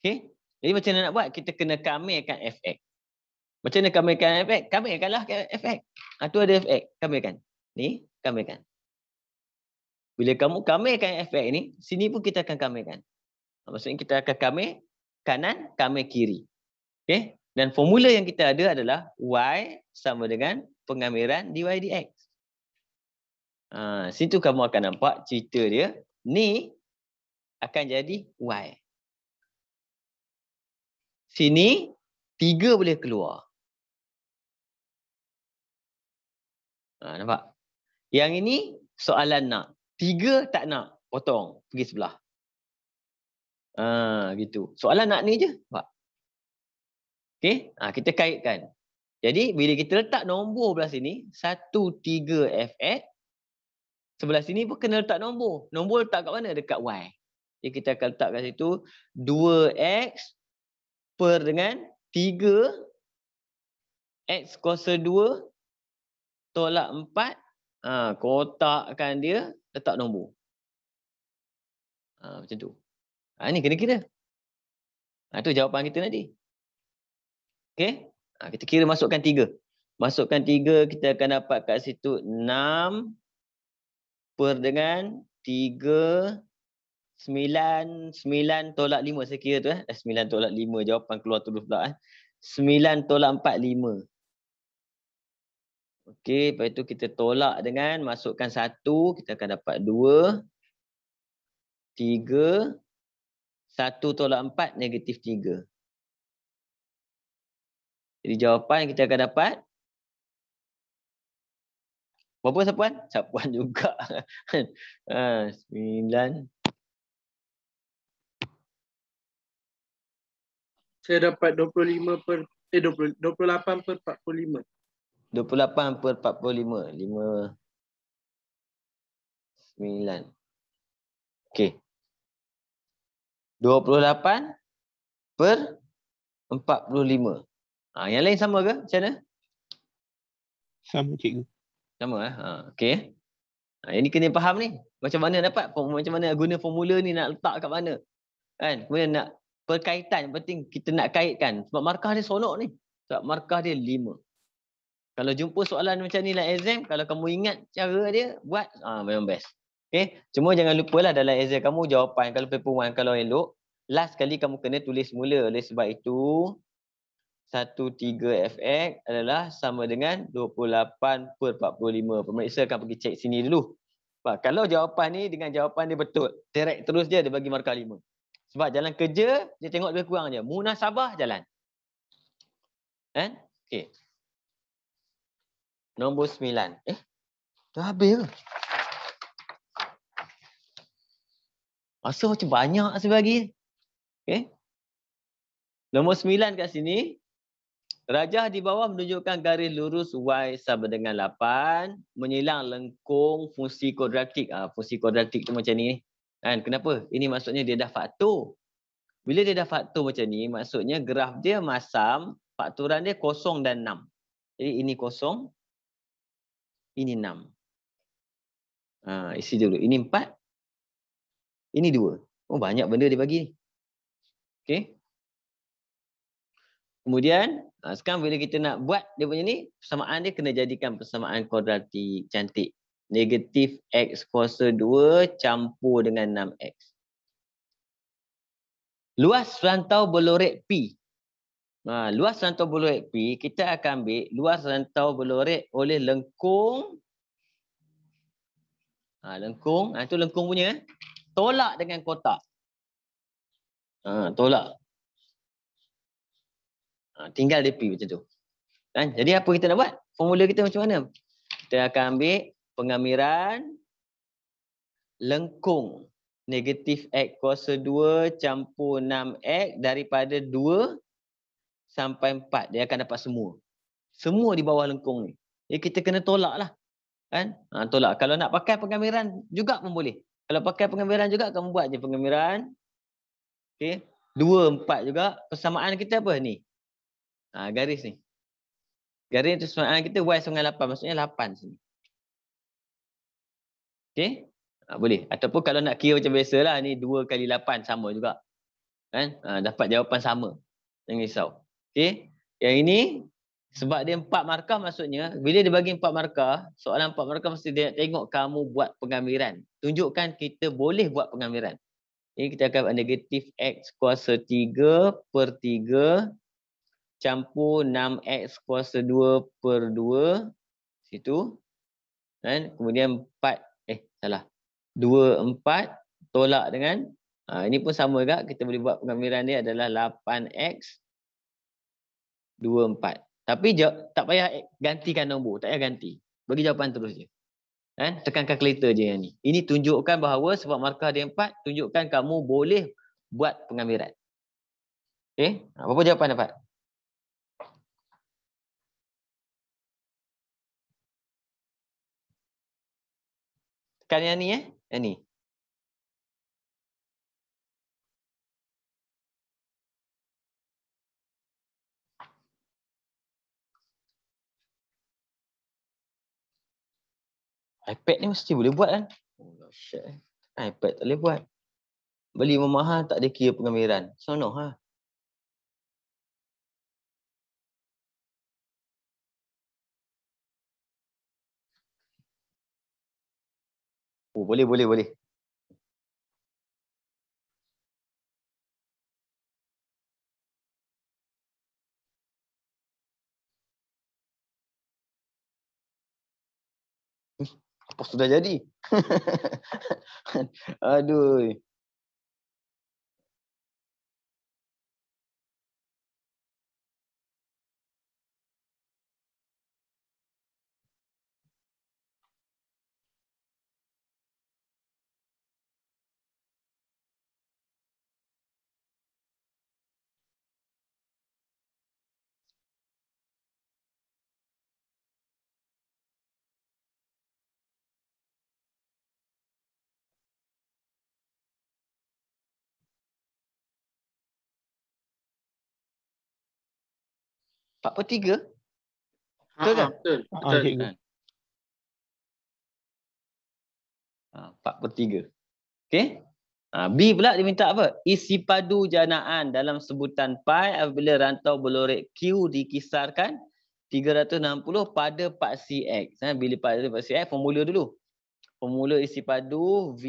Okay? Jadi macam mana nak buat? Kita kena kamirkan Fx. Macam mana kamirkan Fx? Kamirkanlah Fx. Tu ada Fx. Kamirkan. Ni, kamirkan. Bila kamu kamirkan Fx ni, sini pun kita akan kamirkan. Maksudnya kita akan kamir kanan, kamir kiri. Okay? Dan formula yang kita ada adalah Y sama dengan pengamiran dy dx. Situ kamu akan nampak cerita dia. Ni akan jadi Y. Sini, 3 boleh keluar. Nampak? Yang ini soalan nak. 3 tak nak. Potong. Pergi sebelah. Gitu. Soalan nak ni je. Nampak? Okay? Kita kaitkan. Jadi, bila kita letak nombor belah sini, 1, 3, fx. Sebelah sini pun kena letak nombor. Nombor letak kat mana? Dekat Y. Jadi, kita akan letak kat situ 2x per dengan 3 x kuasa 2 tolak 4. Kotakkan dia, letak nombor. Macam tu. Ni kena kira. Tu jawapan kita nanti. Okey. Kita kira masukkan 3. Masukkan 3, kita akan dapat kat situ 6 per dengan 3, 9 tolak 5. Saya kira tu 9 tolak 5. Jawapan keluar terus pula. 9 tolak 4, 5. Okey, lepas itu kita tolak dengan masukkan 1, kita akan dapat 2, 3, 1 tolak 4, negatif 3. Jadi jawapan kita akan dapat berapa Sapuan? Sapuan juga. 9. Saya dapat 28 per 45. 28 per 45. 5, 9. Okey. 28 per 45. Yang lain sama ke? Macam mana? Sama cikgu. Sama okey. Ini kena faham ni. Macam mana dapat, macam mana guna formula ni, nak letak kat mana. Kan? Kemudian nak perkaitan, yang penting kita nak kaitkan. Sebab markah dia sonok ni. Sebab markah dia 5. Kalau jumpa soalan macam ni dalam exam, kalau kamu ingat cara dia, buat, memang best. Okay? Cuma jangan lupalah dalam exam kamu jawapan, kalau paper 1, kalau elok, last kali kamu kena tulis semula. Oleh sebab itu, 13fx adalah sama dengan 28 per 45. Pemeriksa akan pergi cek sini dulu. Sebab kalau jawapan ni dengan jawapan dia betul, direct terus dia bagi markah 5. Sebab jalan kerja, dia tengok lebih kurang je. Munasabah jalan. Kan? Okey. Nombor 9. Dah habis ke? Rasa macam banyak saya bagi. Okay. Nombor 9 kat sini. Rajah di bawah menunjukkan garis lurus Y sama dengan 8 menyilang lengkung fungsi kuadratik. Fungsi kuadratik tu macam ni. Kan? Kenapa? Ini maksudnya dia dah faktor. Bila dia dah faktor macam ni, maksudnya graf dia masam, faktoran dia 0 dan 6. Jadi ini 0, ini 6. Isi dulu. Ini 4, ini 2. Oh, banyak benda dia bagi ni. Okey. Kemudian, sekarang bila kita nak buat dia punya ni, persamaan dia kena jadikan persamaan kuadratik cantik. Negatif X kuasa 2 campur dengan 6X. Luas rantau berlorek P. Luas rantau berlorek P, kita akan ambil luas rantau berlorek oleh lengkung. Lengkung, itu lengkung punya. Tolak dengan kotak. Tolak. Tinggal dia P macam tu. Kan? Jadi apa kita nak buat? Formula kita macam mana? Kita akan ambil pengamiran lengkung negatif X kuasa 2 campur 6X daripada 2 sampai 4. Dia akan dapat semua. Semua di bawah lengkung ni. Jadi kita kena tolak lah. Kan? Tolak. Kalau nak pakai pengamiran juga pun boleh. Kalau pakai pengamiran juga, kamu buat je pengamiran. Okay. 2, 4 juga. Persamaan kita apa ni? Garis ni. Garis itu persamaan kita Y sama dengan 8. Maksudnya 8 sini. Okay. Boleh. Ataupun kalau nak kira macam biasa lah. Ni 2 kali 8 sama juga. Kan? Dapat jawapan sama. Jangan risau. Okay. Yang ini, sebab dia 4 markah maksudnya, bila dia bagi 4 markah, soalan 4 markah mesti dia nak tengok kamu buat pengamiran. Tunjukkan kita boleh buat pengamiran. Ini kita akan buat negatif X kuasa 3 per 3 campur 6X kuasa 2 per 2. Situ. Dan kemudian 4, salah. 2, 4 tolak dengan, ini pun sama juga. Kita boleh buat pengamiran dia adalah 8X 2, 4. Tapi tak payah gantikan nombor. Tak payah ganti. Bagi jawapan terus je. Kan? Tekan kalkulator je yang ni. Ini tunjukkan bahawa sebab markah dia 4, tunjukkan kamu boleh buat pengamiran. Okey? Apa jawapan dapat? Tekan yang ni Yang ni. iPad ni mesti boleh buat kan? Oh, shit. iPad tak boleh buat. Beli mahal tak ada kira pengamiran. Sonoh ha. Oh, boleh. Apa sudah jadi? Aduh. Empat per 3? Betul kan? Betul. Cikgu. 4 per 3. Okey? B pula dia minta apa? Isi padu janaan dalam sebutan pi apabila rantau berlorek Q dikisarkan 360 pada paksi X. Bila pada paksi X, formula dulu. Formula isi padu V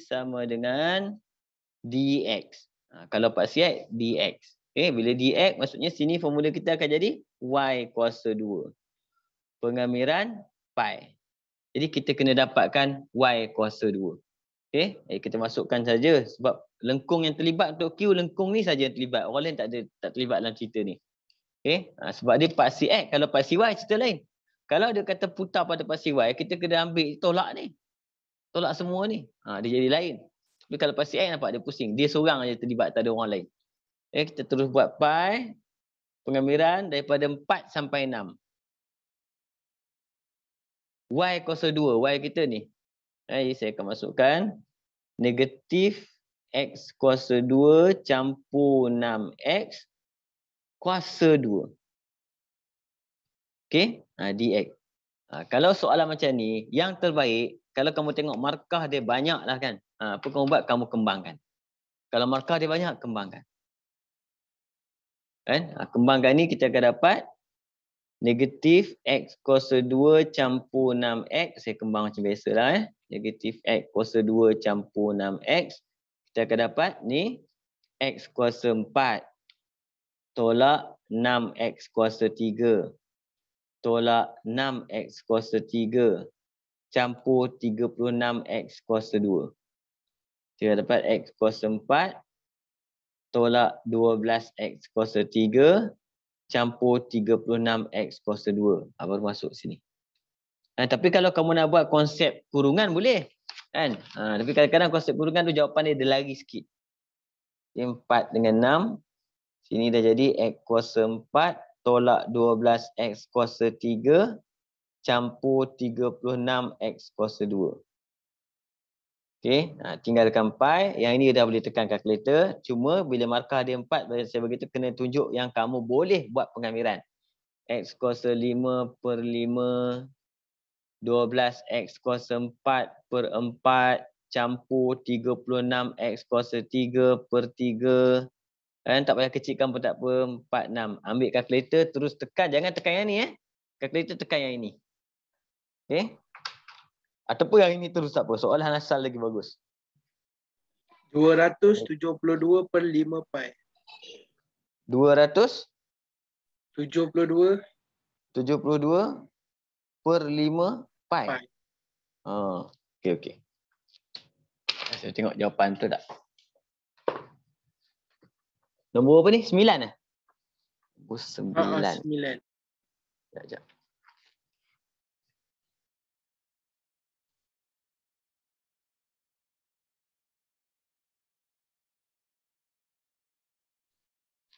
sama dengan dx. Kalau paksi X, dx. Okay, bila dx, maksudnya sini formula kita akan jadi Y kuasa 2. Pengamiran pi. Jadi kita kena dapatkan Y kuasa 2. Okay, kita masukkan saja sebab lengkung yang terlibat untuk Q, lengkung ni saja yang terlibat. Orang lain tak terlibat dalam cerita ni. Okay, sebab dia paksi X, kalau paksi Y cerita lain. Kalau dia kata putar pada paksi Y, kita kena ambil tolak ni. Tolak semua ni. Dia jadi lain. Tapi kalau paksi X nampak dia pusing. Dia seorang aja terlibat, tak ada orang lain. Okay, kita terus buat pi. pengamiran daripada 4 sampai 6. Y kuasa 2. Y kita ni. Saya akan masukkan negatif X kuasa 2 campur 6X kuasa 2. Okey? DX. Kalau soalan macam ni, yang terbaik, kalau kamu tengok markah dia banyak lah kan. Apa kamu buat? Kamu kembangkan. Kalau markah dia banyak, kembangkan. Kan? Kembangkan ni kita akan dapat negatif X kuasa 2 campur 6X. Saya kembang macam biasa lah. Negatif X kuasa 2 campur 6X. Kita akan dapat ni X kuasa 4 tolak 6X kuasa 3 tolak 6X kuasa 3 campur 36X kuasa 2. Kita dapat X kuasa 4 tolak 12X kuasa 3 campur 36X kuasa 2. Baru masuk sini. Tapi kalau kamu nak buat konsep kurungan boleh. Kan? Tapi kadang-kadang konsep kurungan tu jawapan dia lari sikit. 4 dengan 6. Sini dah jadi X kuasa 4 tolak 12X kuasa 3 campur 36X kuasa 2. Okey, tinggalkan pi. Yang ini dah boleh tekan kalkulator. Cuma bila markah dia 4, saya begitu kena tunjuk yang kamu boleh buat pengamiran. X kuasa 5 per 5, 12X kuasa 4 per 4 campur 36X kuasa 3 per 3. Tak payah kecilkan pun tak apa. 4, 6. Ambil kalkulator terus tekan. Jangan tekan yang ni. Kalkulator tekan yang ini. Okey. Ataupun yang ini terus tak apa. Soalan asal lagi bagus. 272 per 5 pi. 272 72 per 5 pi. pi. Okey. Saya tengok jawapan tu tak. Nombor apa ni? 9 lah? Nombor 9. 9. Sekejap.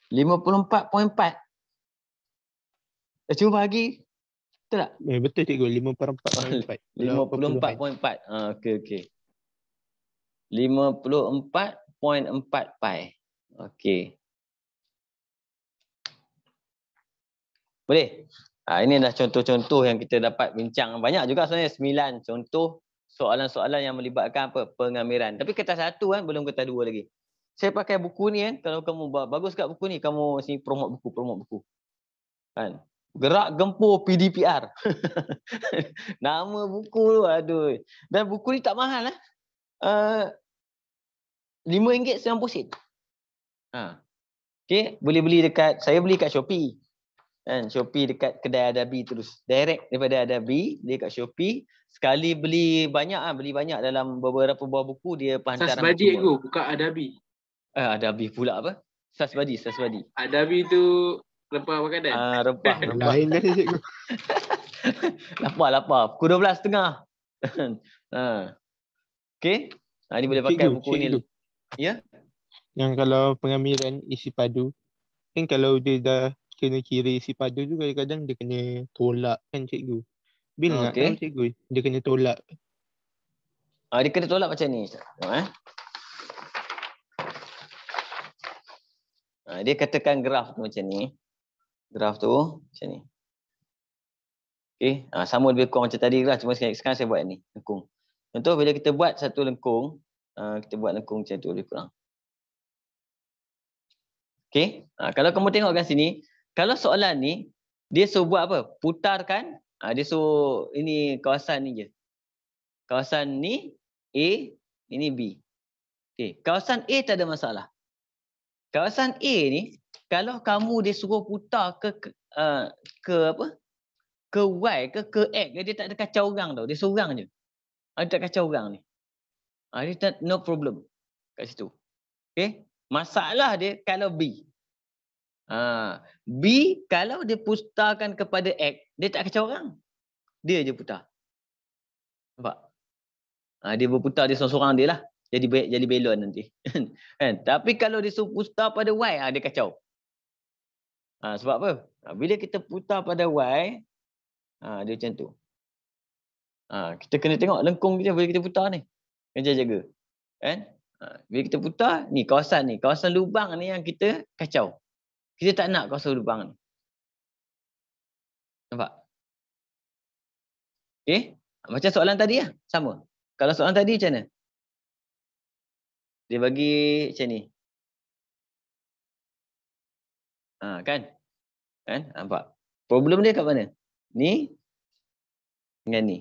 RM54.4. Cuba bagi. Betul tak? Betul cikgu. 54.4. 54.4. Okey. 54.4 pi. Okey. Boleh? Ini dah contoh-contoh yang kita dapat bincang. Banyak juga sebenarnya 9 contoh soalan-soalan yang melibatkan apa? Pengamiran. Tapi kertas 1 belum kertas 2 lagi. Saya pakai buku ni kalau kamu bagus kat buku ni, kamu sini promote buku. Kan? Gerak Gempur PDPR. Nama buku tu, aduh. Dan buku ni tak mahal lah. RM5.90. Okey, boleh beli dekat, saya beli kat Shopee. Kan, Shopee dekat kedai Adabi terus. Direct daripada Adabi, dia kat Shopee. Sekali beli banyak dalam beberapa buah buku, dia penghantaran Sasbadi aku, bukan Adabi. Adabi pula apa? Sasbadi. Adabi tu rempah makanan. Rempah. Lain dah cikgu. lapar. Pukul 12.30. Okey. Ni boleh pakai buku ni. Ya? Yang kalau pengamiran isi padu, kan kalau dia dah kena kira isi padu tu kadang-kadang dia kena tolak kan cikgu. Bingung Okey. kan cikgu? Dia kena tolak. Dia kena tolak macam ni. Dia katakan graf tu macam ni. Graf tu macam ni. Okey. Sama lebih kurang macam tadi lah. Cuma sekarang saya buat ni. Lengkung. Contoh bila kita buat satu lengkung. Kita buat lengkung macam tu lebih kurang. Okey. Kalau kamu tengok kat sini. Kalau soalan ni. Dia suruh buat apa? Putarkan. Dia suruh ini kawasan ni je. Kawasan ni A. Ini B. Okey. Kawasan A tak ada masalah. Kawasan A ni. Kalau kamu dia suruh putar ke apa? Ke Y ke X. Dia tak ada kacau orang tau. Dia seorang je. Dia tak kacau orang ni. Dia tak, no problem. Kat situ. Okay. Masalah dia kalau B. B kalau dia putarkan kepada X. Dia tak kacau orang. Dia je putar. Nampak? Dia berputar dia seorang-seorang dia lah. Jadi belon nanti. Kan? Tapi kalau dia suruh putar pada Y. Dia kacau. Sebab apa? Bila kita putar pada Y, dia macam tu. Kita kena tengok lengkung kita bila kita putar ni. Kena jaga. Kan? Bila kita putar, ni. Kawasan lubang ni yang kita kacau. Kita tak nak kawasan lubang ni. Nampak? Okay? Macam soalan tadi lah. Sama. Kalau soalan tadi macam mana? Dia bagi macam ni. Kan? Nampak? Problem dia kat mana? Ni dengan ni.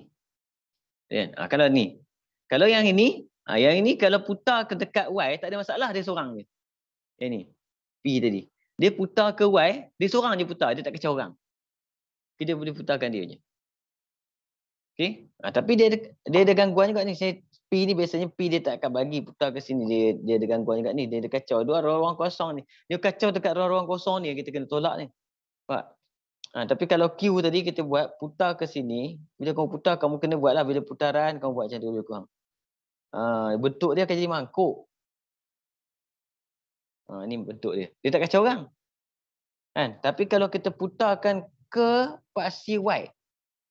Kan? Kalau ni. Kalau yang ini kalau putar ke dekat Y, tak ada masalah, dia seorang je. Yang ni. P tadi. Dia putar ke Y, dia seorang je putar. Dia tak kacau orang. Kita boleh putarkan dia je. Okay? Tapi dia ada gangguan juga ni. P ni biasanya P dia tak akan bagi putar ke sini. Dia ada gangguan juga ni. Dia ada kacau. Dua ruang kosong ni. Dia kacau dekat ruang kosong ni. Kita kena tolak ni. Nampak? Tapi kalau Q tadi kita buat putar ke sini. Bila kamu putar, kamu kena buat lah. Bila putaran, kamu buat macam tu lebih kurang. Bentuk dia akan jadi mangkuk. Ni bentuk dia. Dia tak kacau orang. Kan? Tapi kalau kita putarkan ke paksi Y.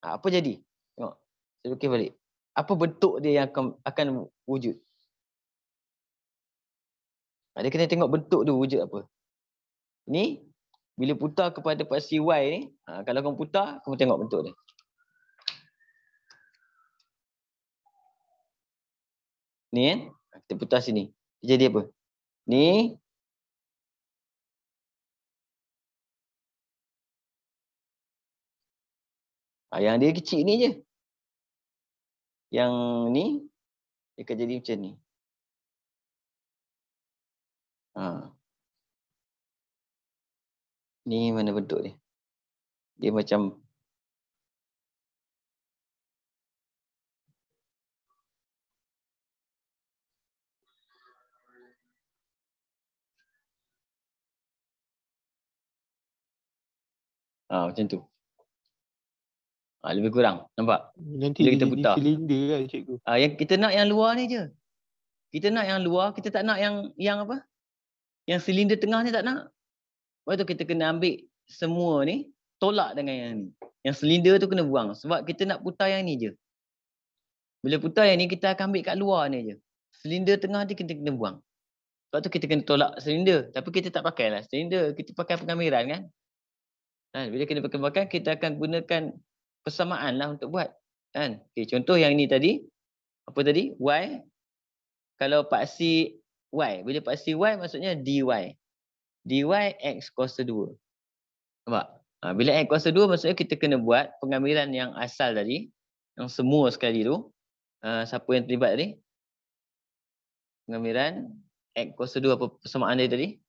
Apa jadi? Tengok. Saya lukis balik. Apa bentuk dia yang akan wujud? Dia kena tengok bentuk dia wujud apa. Ni, bila putar kepada paksi Y ni, kalau kamu putar, kamu tengok bentuk dia. Ni kan? Kita putar sini. Dia jadi apa? Ni. Yang dia kecil ni je. Yang ni, dia akan jadi macam ni. Ni mana bentuk dia? Dia macam macam tu. Lebih kurang. Nampak? Nanti bila dia kita jadi putar. silinder lah cikgu. Yang kita nak yang luar ni je. Kita nak yang luar, kita tak nak yang apa? Yang silinder tengah ni tak nak. Lepas tu kita kena ambil semua ni, tolak dengan yang ni. Yang silinder tu kena buang. Sebab kita nak putar yang ni je. Bila putar yang ni, kita akan ambil kat luar ni je. Silinder tengah ni kita kena buang. Sebab tu kita kena tolak silinder. Tapi kita tak pakailah silinder. Kita pakai pengamiran kan. Bila kita pakai, kita akan gunakan persamaan lah untuk buat. Kan? Okay, contoh yang ni tadi. Apa tadi? Y. Kalau paksi Y. Bila paksi Y maksudnya dy. dy x kuasa 2. Nampak? Bila x kuasa 2 maksudnya kita kena buat pengamilan yang asal tadi. Yang semua sekali tu. Siapa yang terlibat tadi? Pengamilan x kuasa 2 apa persamaan dia tadi?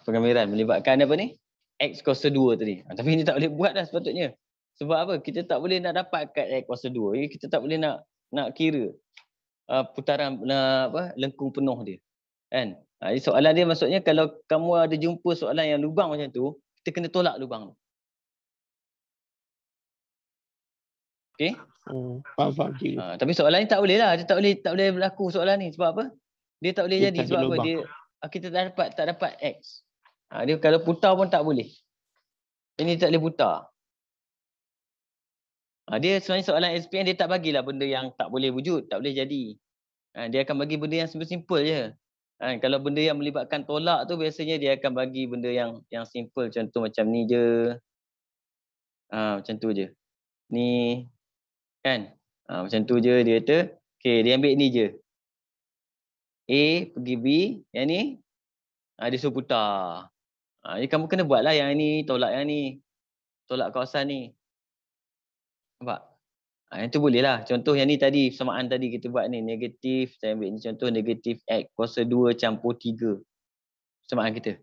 Pengamilan melibatkan apa ni? X kuasa 2 tadi. Tapi ini tak boleh buat dah sepatutnya. Sebab apa? Kita tak boleh nak dapat kat X kuasa 2. Kita tak boleh nak kira putaran lengkung penuh dia. Kan? Soalan dia maksudnya kalau kamu ada jumpa soalan yang lubang macam tu, kita kena tolak lubang tu. Okey? Faham cikgu. Tapi soalan ni tak boleh lah. Dia tak boleh berlaku soalan ni. Sebab apa? Dia tak boleh Dia jadi. tak ada Sebab apa? lubang. Kita tak dapat X. Dia kalau putar pun tak boleh. Ini tak boleh putar. Dia sebenarnya soalan SPM dia tak bagilah benda yang tak boleh wujud, tak boleh jadi. Dia akan bagi benda yang simple je. Kalau benda yang melibatkan tolak tu biasanya dia akan bagi benda yang simple. Contoh macam ni je. Macam tu je. Ni. Kan? Macam tu je dia kata. Okay, dia ambil ni je. A pergi B. Yang ni. Dia suruh putar. Jadi kamu kena buatlah yang ni. Tolak yang ni. Tolak kawasan ni. Nampak? Yang tu boleh lah. Contoh yang ni tadi. Persamaan tadi kita buat ni. Negatif. Saya ambil ni contoh. Negatif X kuasa 2 campur 3. Persamaan kita.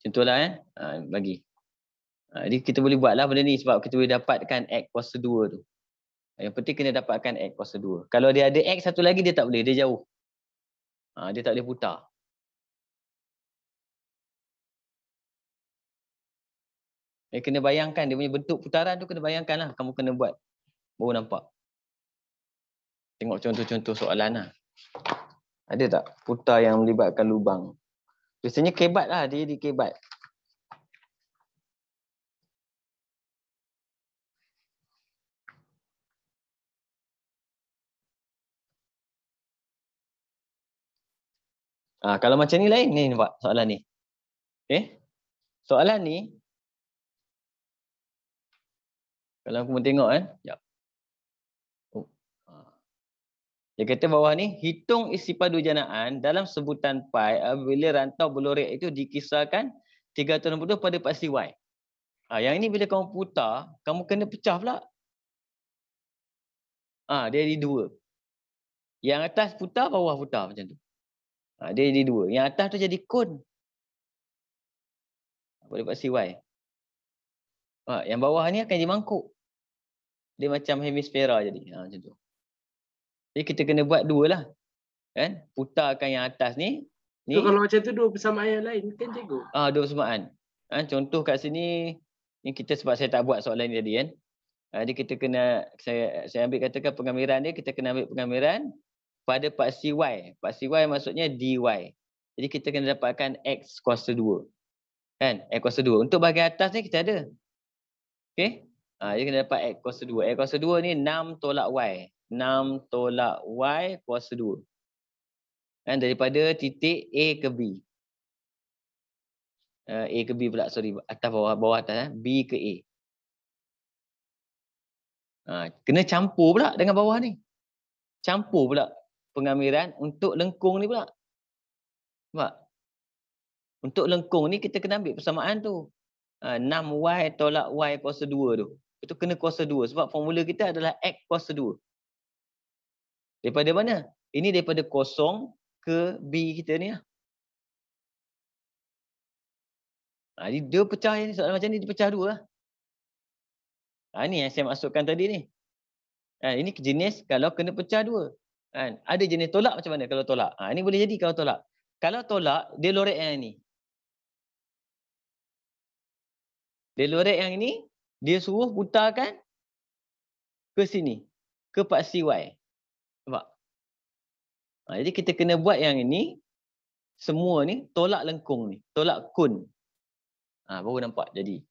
Contohlah bagi. Jadi kita boleh buat lah benda ni. Sebab kita boleh dapatkan X kuasa 2 tu. Yang penting kena dapatkan X kuasa 2. Kalau dia ada X satu lagi dia tak boleh. Dia jauh. Dia tak boleh putar. Kena bayangkan dia punya bentuk putaran tu, kena bayangkan lah. Kamu kena buat. Baru nampak. Tengok contoh-contoh soalan lah. Ada tak putar yang melibatkan lubang? Biasanya kebat lah. Dia di kebat. Kalau macam ni lain ni nampak soalan ni. Okay. Soalan ni. Kalau aku mau tengok kan. Sekejap. Dia kata bawah ni, hitung isi padu janaan dalam sebutan pi apabila rantau berlorek itu dikisarkan 362 pada paksi Y. Yang ini bila kamu putar, kamu kena pecah pula. Dia jadi 2. Yang atas putar, bawah putar macam tu. Dia jadi 2. Yang atas tu jadi kon. Pada paksi Y. Yang bawah ni akan jadi mangkuk. Dia macam hemisfera jadi. Macam tu. Jadi kita kena buat 2 lah. Kan? Putarkan yang atas ni. So kalau macam tu 2 persamaan yang lain kan cikgu? 2 persamaan. Contoh kat sini, ni kita sebab saya tak buat soalan ni tadi kan. Jadi kita kena, saya ambil katakan pengamiran dia, kita kena ambil pengamiran pada paksi Y. Paksi Y maksudnya dy. Jadi kita kena dapatkan X kuasa 2. Kan? X kuasa 2. Untuk bahagian atas ni kita ada. Okay? Jadi kena dapat X kuasa 2. X kuasa 2 ni 6 tolak Y. 6 tolak Y kuasa 2. Kan? Daripada titik A ke B. A ke B pula, sorry. Atas bawah atas. B ke A. Kena campur pula dengan bawah ni. Campur pula pengamiran untuk lengkung ni pula. Nampak? Untuk lengkung ni kita kena ambil persamaan tu. 6Y tolak Y kuasa 2 tu. Itu kena kuasa 2. Sebab formula kita adalah X kuasa 2. Daripada mana? Ini daripada kosong ke B kita ni lah. Dia pecah ni, soalan macam ni dia pecah 2 lah. Ini yang saya masukkan tadi ni. Ini jenis kalau kena pecah 2. Ada jenis tolak macam mana kalau tolak? Ini boleh jadi kalau tolak. Kalau tolak, dia lorek yang ni. Dia lorek yang ini, dia suruh putarkan ke sini. Ke paksi Y. Nampak? Jadi kita kena buat yang ini, semua ni tolak lengkung ni. Tolak kun. Baru nampak jadi.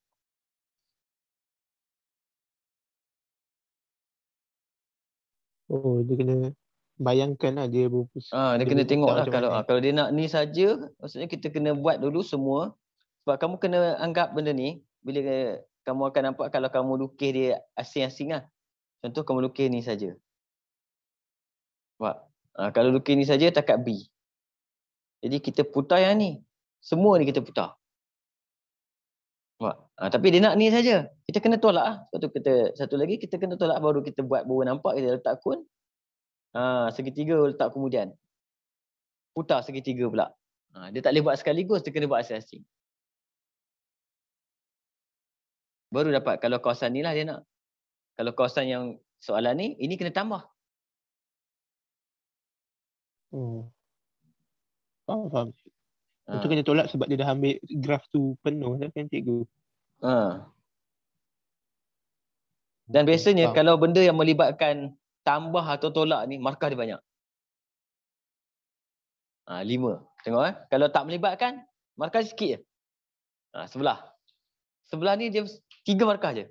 Oh, dia kena bayangkan lah dia berpusat. Dia kena tengok lah kalau dia nak ni saja, maksudnya kita kena buat dulu semua. Sebab kamu kena anggap benda ni, bila kamu akan nampak kalau kamu lukis dia asing-asing lah. Contoh kamu lukis ni saja. Nampak? Kalau lukis ni saja takat B. Jadi kita putar yang ni. Semua ni kita putar. Nampak? Tapi dia nak ni saja. Kita kena tolak lah. Satu lagi kita kena tolak baru kita buat, baru nampak kita letak kun. Segitiga letak kemudian. Putar segitiga pula. Dia tak boleh buat sekaligus, dia kena buat asing-asing. Baru dapat kalau kawasan ni lah dia nak. Kalau kawasan yang soalan ni, ini kena tambah. Faham. Itu kena tolak sebab dia dah ambil graf tu penuh kan cikgu. Dan biasanya kalau benda yang melibatkan tambah atau tolak ni, markah dia banyak. 5. Tengok kalau tak melibatkan, markah sikit je. Sebelah. Sebelah ni dia 3 markah je.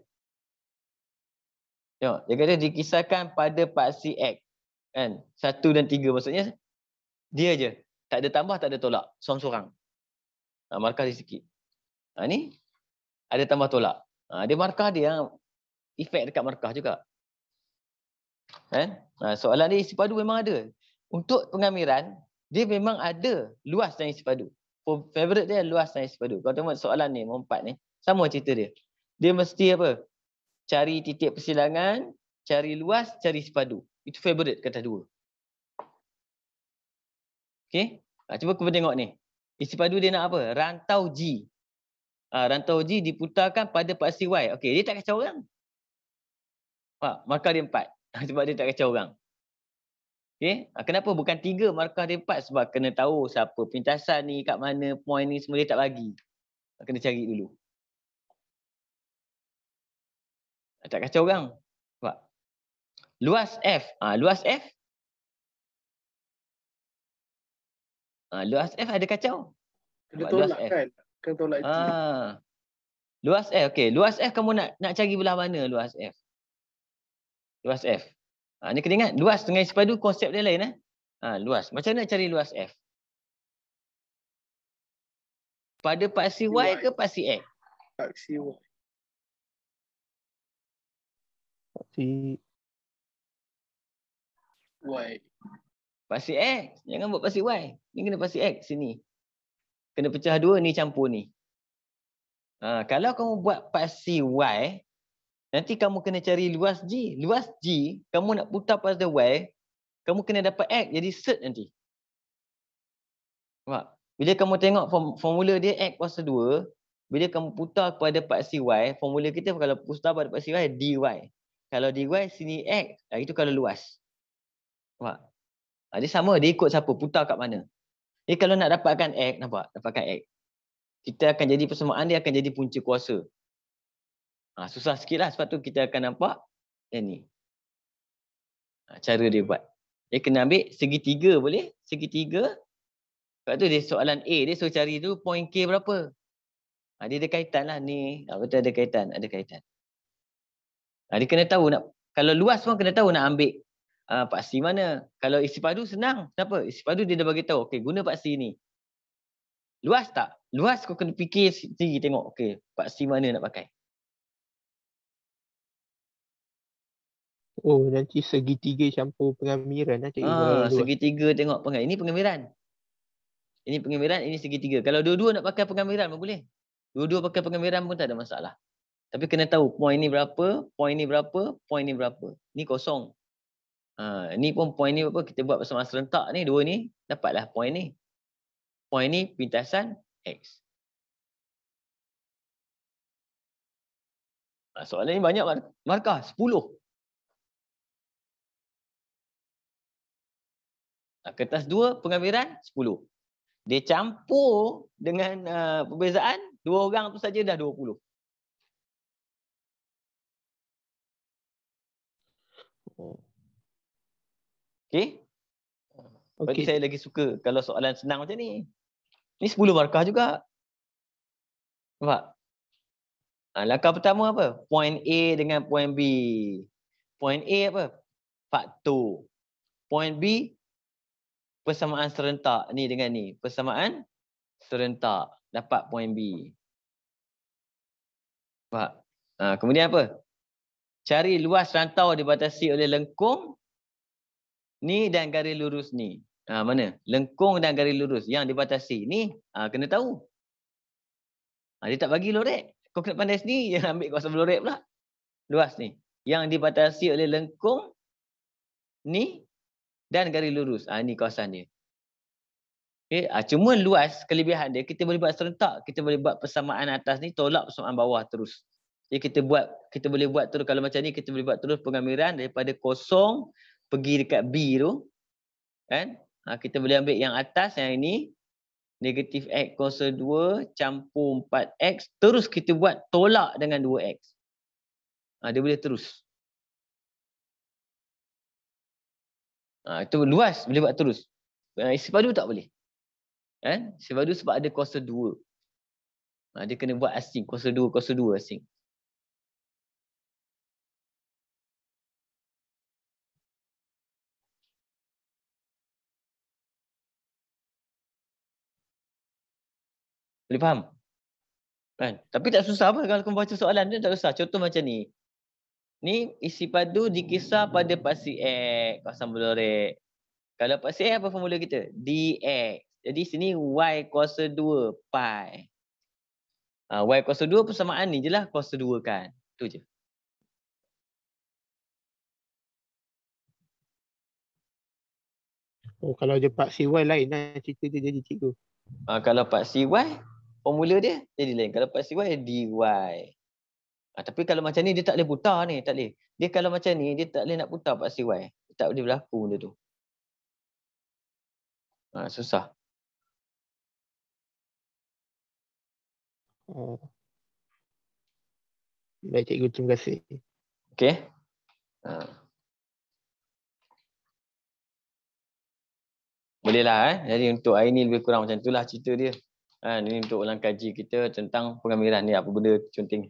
Tengok, dia kata dikisarkan pada paksi X. Kan? 1 dan 3 maksudnya dia je. Tak ada tambah, tak ada tolak. Sorang-sorang. Markah dia sikit. Ni ada tambah tolak. Dia markah dia yang efek dekat markah juga. Kan? Soalan ni isi padu memang ada. Untuk pengamiran, dia memang ada luas dan isi padu. Favorite dia luas dan isi padu. Kalau tengok soalan ni, nombor 4 ni, sama cerita dia. Dia mesti apa? Cari titik persilangan, cari luas, cari isi padu. Itu favorite kata 2. Okey? Cuba kita tengok ni. Isi padu dia nak apa? Rantau G. Rantau G diputarkan pada paksi Y. Okey, dia tak kacau orang. Markah dia 4. Sebab dia tak kacau orang. Okay. Kenapa bukan 3 markah dia 4? Sebab kena tahu siapa pintasan ni, kat mana point ni, semua dia tak bagi. Kena cari dulu. Tak kacau orang. Sebab luas F. Luas F. Luas F ada kacau. Kena Luas tolak F. kan? Kena tolak G. Luas F. Okey, luas F kamu nak cari belah mana luas F? Luas F. Ni kena ingat, luas dengan isi padu konsep dia lain. Luas. Macam mana nak cari luas F? Pada paksi Y ke paksi X? Paksi Y. Paksi Y. Paksi X. Jangan buat paksi Y. Ni kena paksi X sini. Kena pecah 2, ni campur ni. Kalau kamu buat paksi Y, nanti kamu kena cari luas G. Luas G, kamu nak putar pada Y, kamu kena dapat X, jadi set nanti. Nampak? Bila kamu tengok formula dia X kuasa 2, bila kamu putar kepada paksi Y, formula kita kalau putar pada paksi Y, dy. Kalau dy, sini X. Itu kalau luas. Nampak? Dia sama, dia ikut siapa, putar kat mana. Jadi kalau nak dapatkan X, nampak? Dapatkan X. Kita akan jadi persamaan dia akan jadi punca kuasa. Susah sikit lah, sebab tu kita akan nampak yang ni. Cara dia buat. Dia kena ambil segitiga boleh? Segitiga. Sebab tu dia soalan A, dia suruh cari tu point K berapa. Dia ada kaitan lah ni. Betul ada kaitan, ada kaitan. Dia kena tahu nak, kalau luas pun kena tahu nak ambil paksi mana. Kalau isi padu senang. Kenapa? Isi padu dia dah bagi tahu, okey guna paksi ni. Luas tak? Luas kau kena fikir sendiri tengok, okey paksi mana nak pakai. Oh, nanti segitiga campur pengamiran lah cikgu. Segitiga tengok pengamiran. Ini pengamiran. Ini pengamiran, ini segitiga. Kalau dua-dua nak pakai pengamiran pun boleh. Dua-dua pakai pengamiran pun tak ada masalah. Tapi kena tahu point ni berapa, point ni berapa, point ni berapa. Ni kosong. Ni pun point ni berapa, kita buat persamaan serentak ni, dua ni, dapatlah point ni. Point ni pintasan X. Soalan ni banyak markah, 10. Kertas 2, pengamiran 10. Dia campur dengan perbezaan, 2 orang tu saja dah 20. Okey? Berarti saya lagi suka kalau soalan senang macam ni. Ni 10 markah juga. Nampak? Langkah pertama apa? Point A dengan point B. Point A apa? Faktor. Point B, persamaan serentak. Ni dengan ni. Persamaan serentak. Dapat point B. Nampak? Kemudian apa? Cari luas rantau dibatasi oleh lengkung ni dan garis lurus ni. Mana? Lengkung dan garis lurus yang dibatasi. Ni kena tahu. Dia tak bagi lorek. Kau kena pandai sendiri. Jangan ambil kawasan lorek pula. Luas ni. Yang dibatasi oleh lengkung ni dan garis lurus. Ni kawasan dia. Okay. Cuma luas kelebihan dia, kita boleh buat serentak. Kita boleh buat persamaan atas ni tolak persamaan bawah terus. Jadi kita boleh buat terus. Kalau macam ni kita boleh buat terus pengamiran daripada kosong pergi dekat B tu. Kan? Kita boleh ambil yang atas yang ini. Negatif X kuasa 2 campur 4X. Terus kita buat tolak dengan 2X. Dia boleh terus. Itu luas boleh buat terus. Isi padu tak boleh. Kan? Isi padu sebab ada kuasa 2. Dia kena buat asing. Kuasa 2 asing. Boleh faham? Kan? Tapi tak susah apa kalau kamu baca soalan dia, tak susah. Contoh macam ni. Ni isi padu dikisar pada paksi X. Kawasan berlorek. Kalau paksi X apa formula kita? Dx. Jadi sini Y kuasa 2 pi. Y kuasa 2 persamaan ni je lah. Kuasa 2 kan. Itu je. Oh, kalau dia paksi Y lain lah cerita dia jadi cikgu. Kalau paksi Y, formula dia jadi lain. Kalau paksi Y, dy. Tapi kalau macam ni, dia tak boleh putar ni. Tak boleh. Dia kalau macam ni, dia tak boleh nak putar paksi Y. Dia tak boleh berlaku benda tu. Susah. Oh. Baik cikgu, terima kasih. Okey. Bolehlah Jadi untuk hari ni lebih kurang macam itulah cerita dia. Ini untuk ulang kaji kita tentang pengamilan ni, apa benda conteng.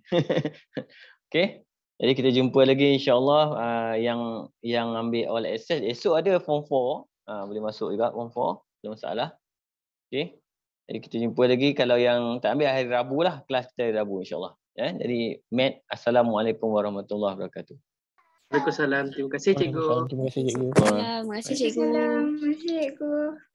Okey. Jadi kita jumpa lagi insya-Allah yang ambil all access. Esok ada form 4. Boleh masuk juga form 4. Tak masalah. Okey. Jadi kita jumpa lagi kalau yang tak ambil hari Rabu lah, kelas kita hari Rabu insya-Allah. Jadi Matt, Assalamualaikum warahmatullahi wabarakatuh. Waalaikumsalam. Terima kasih cikgu. Terima kasih cikgu. Terima kasih cikgu. Assalamualaikum. Terima kasih cikgu.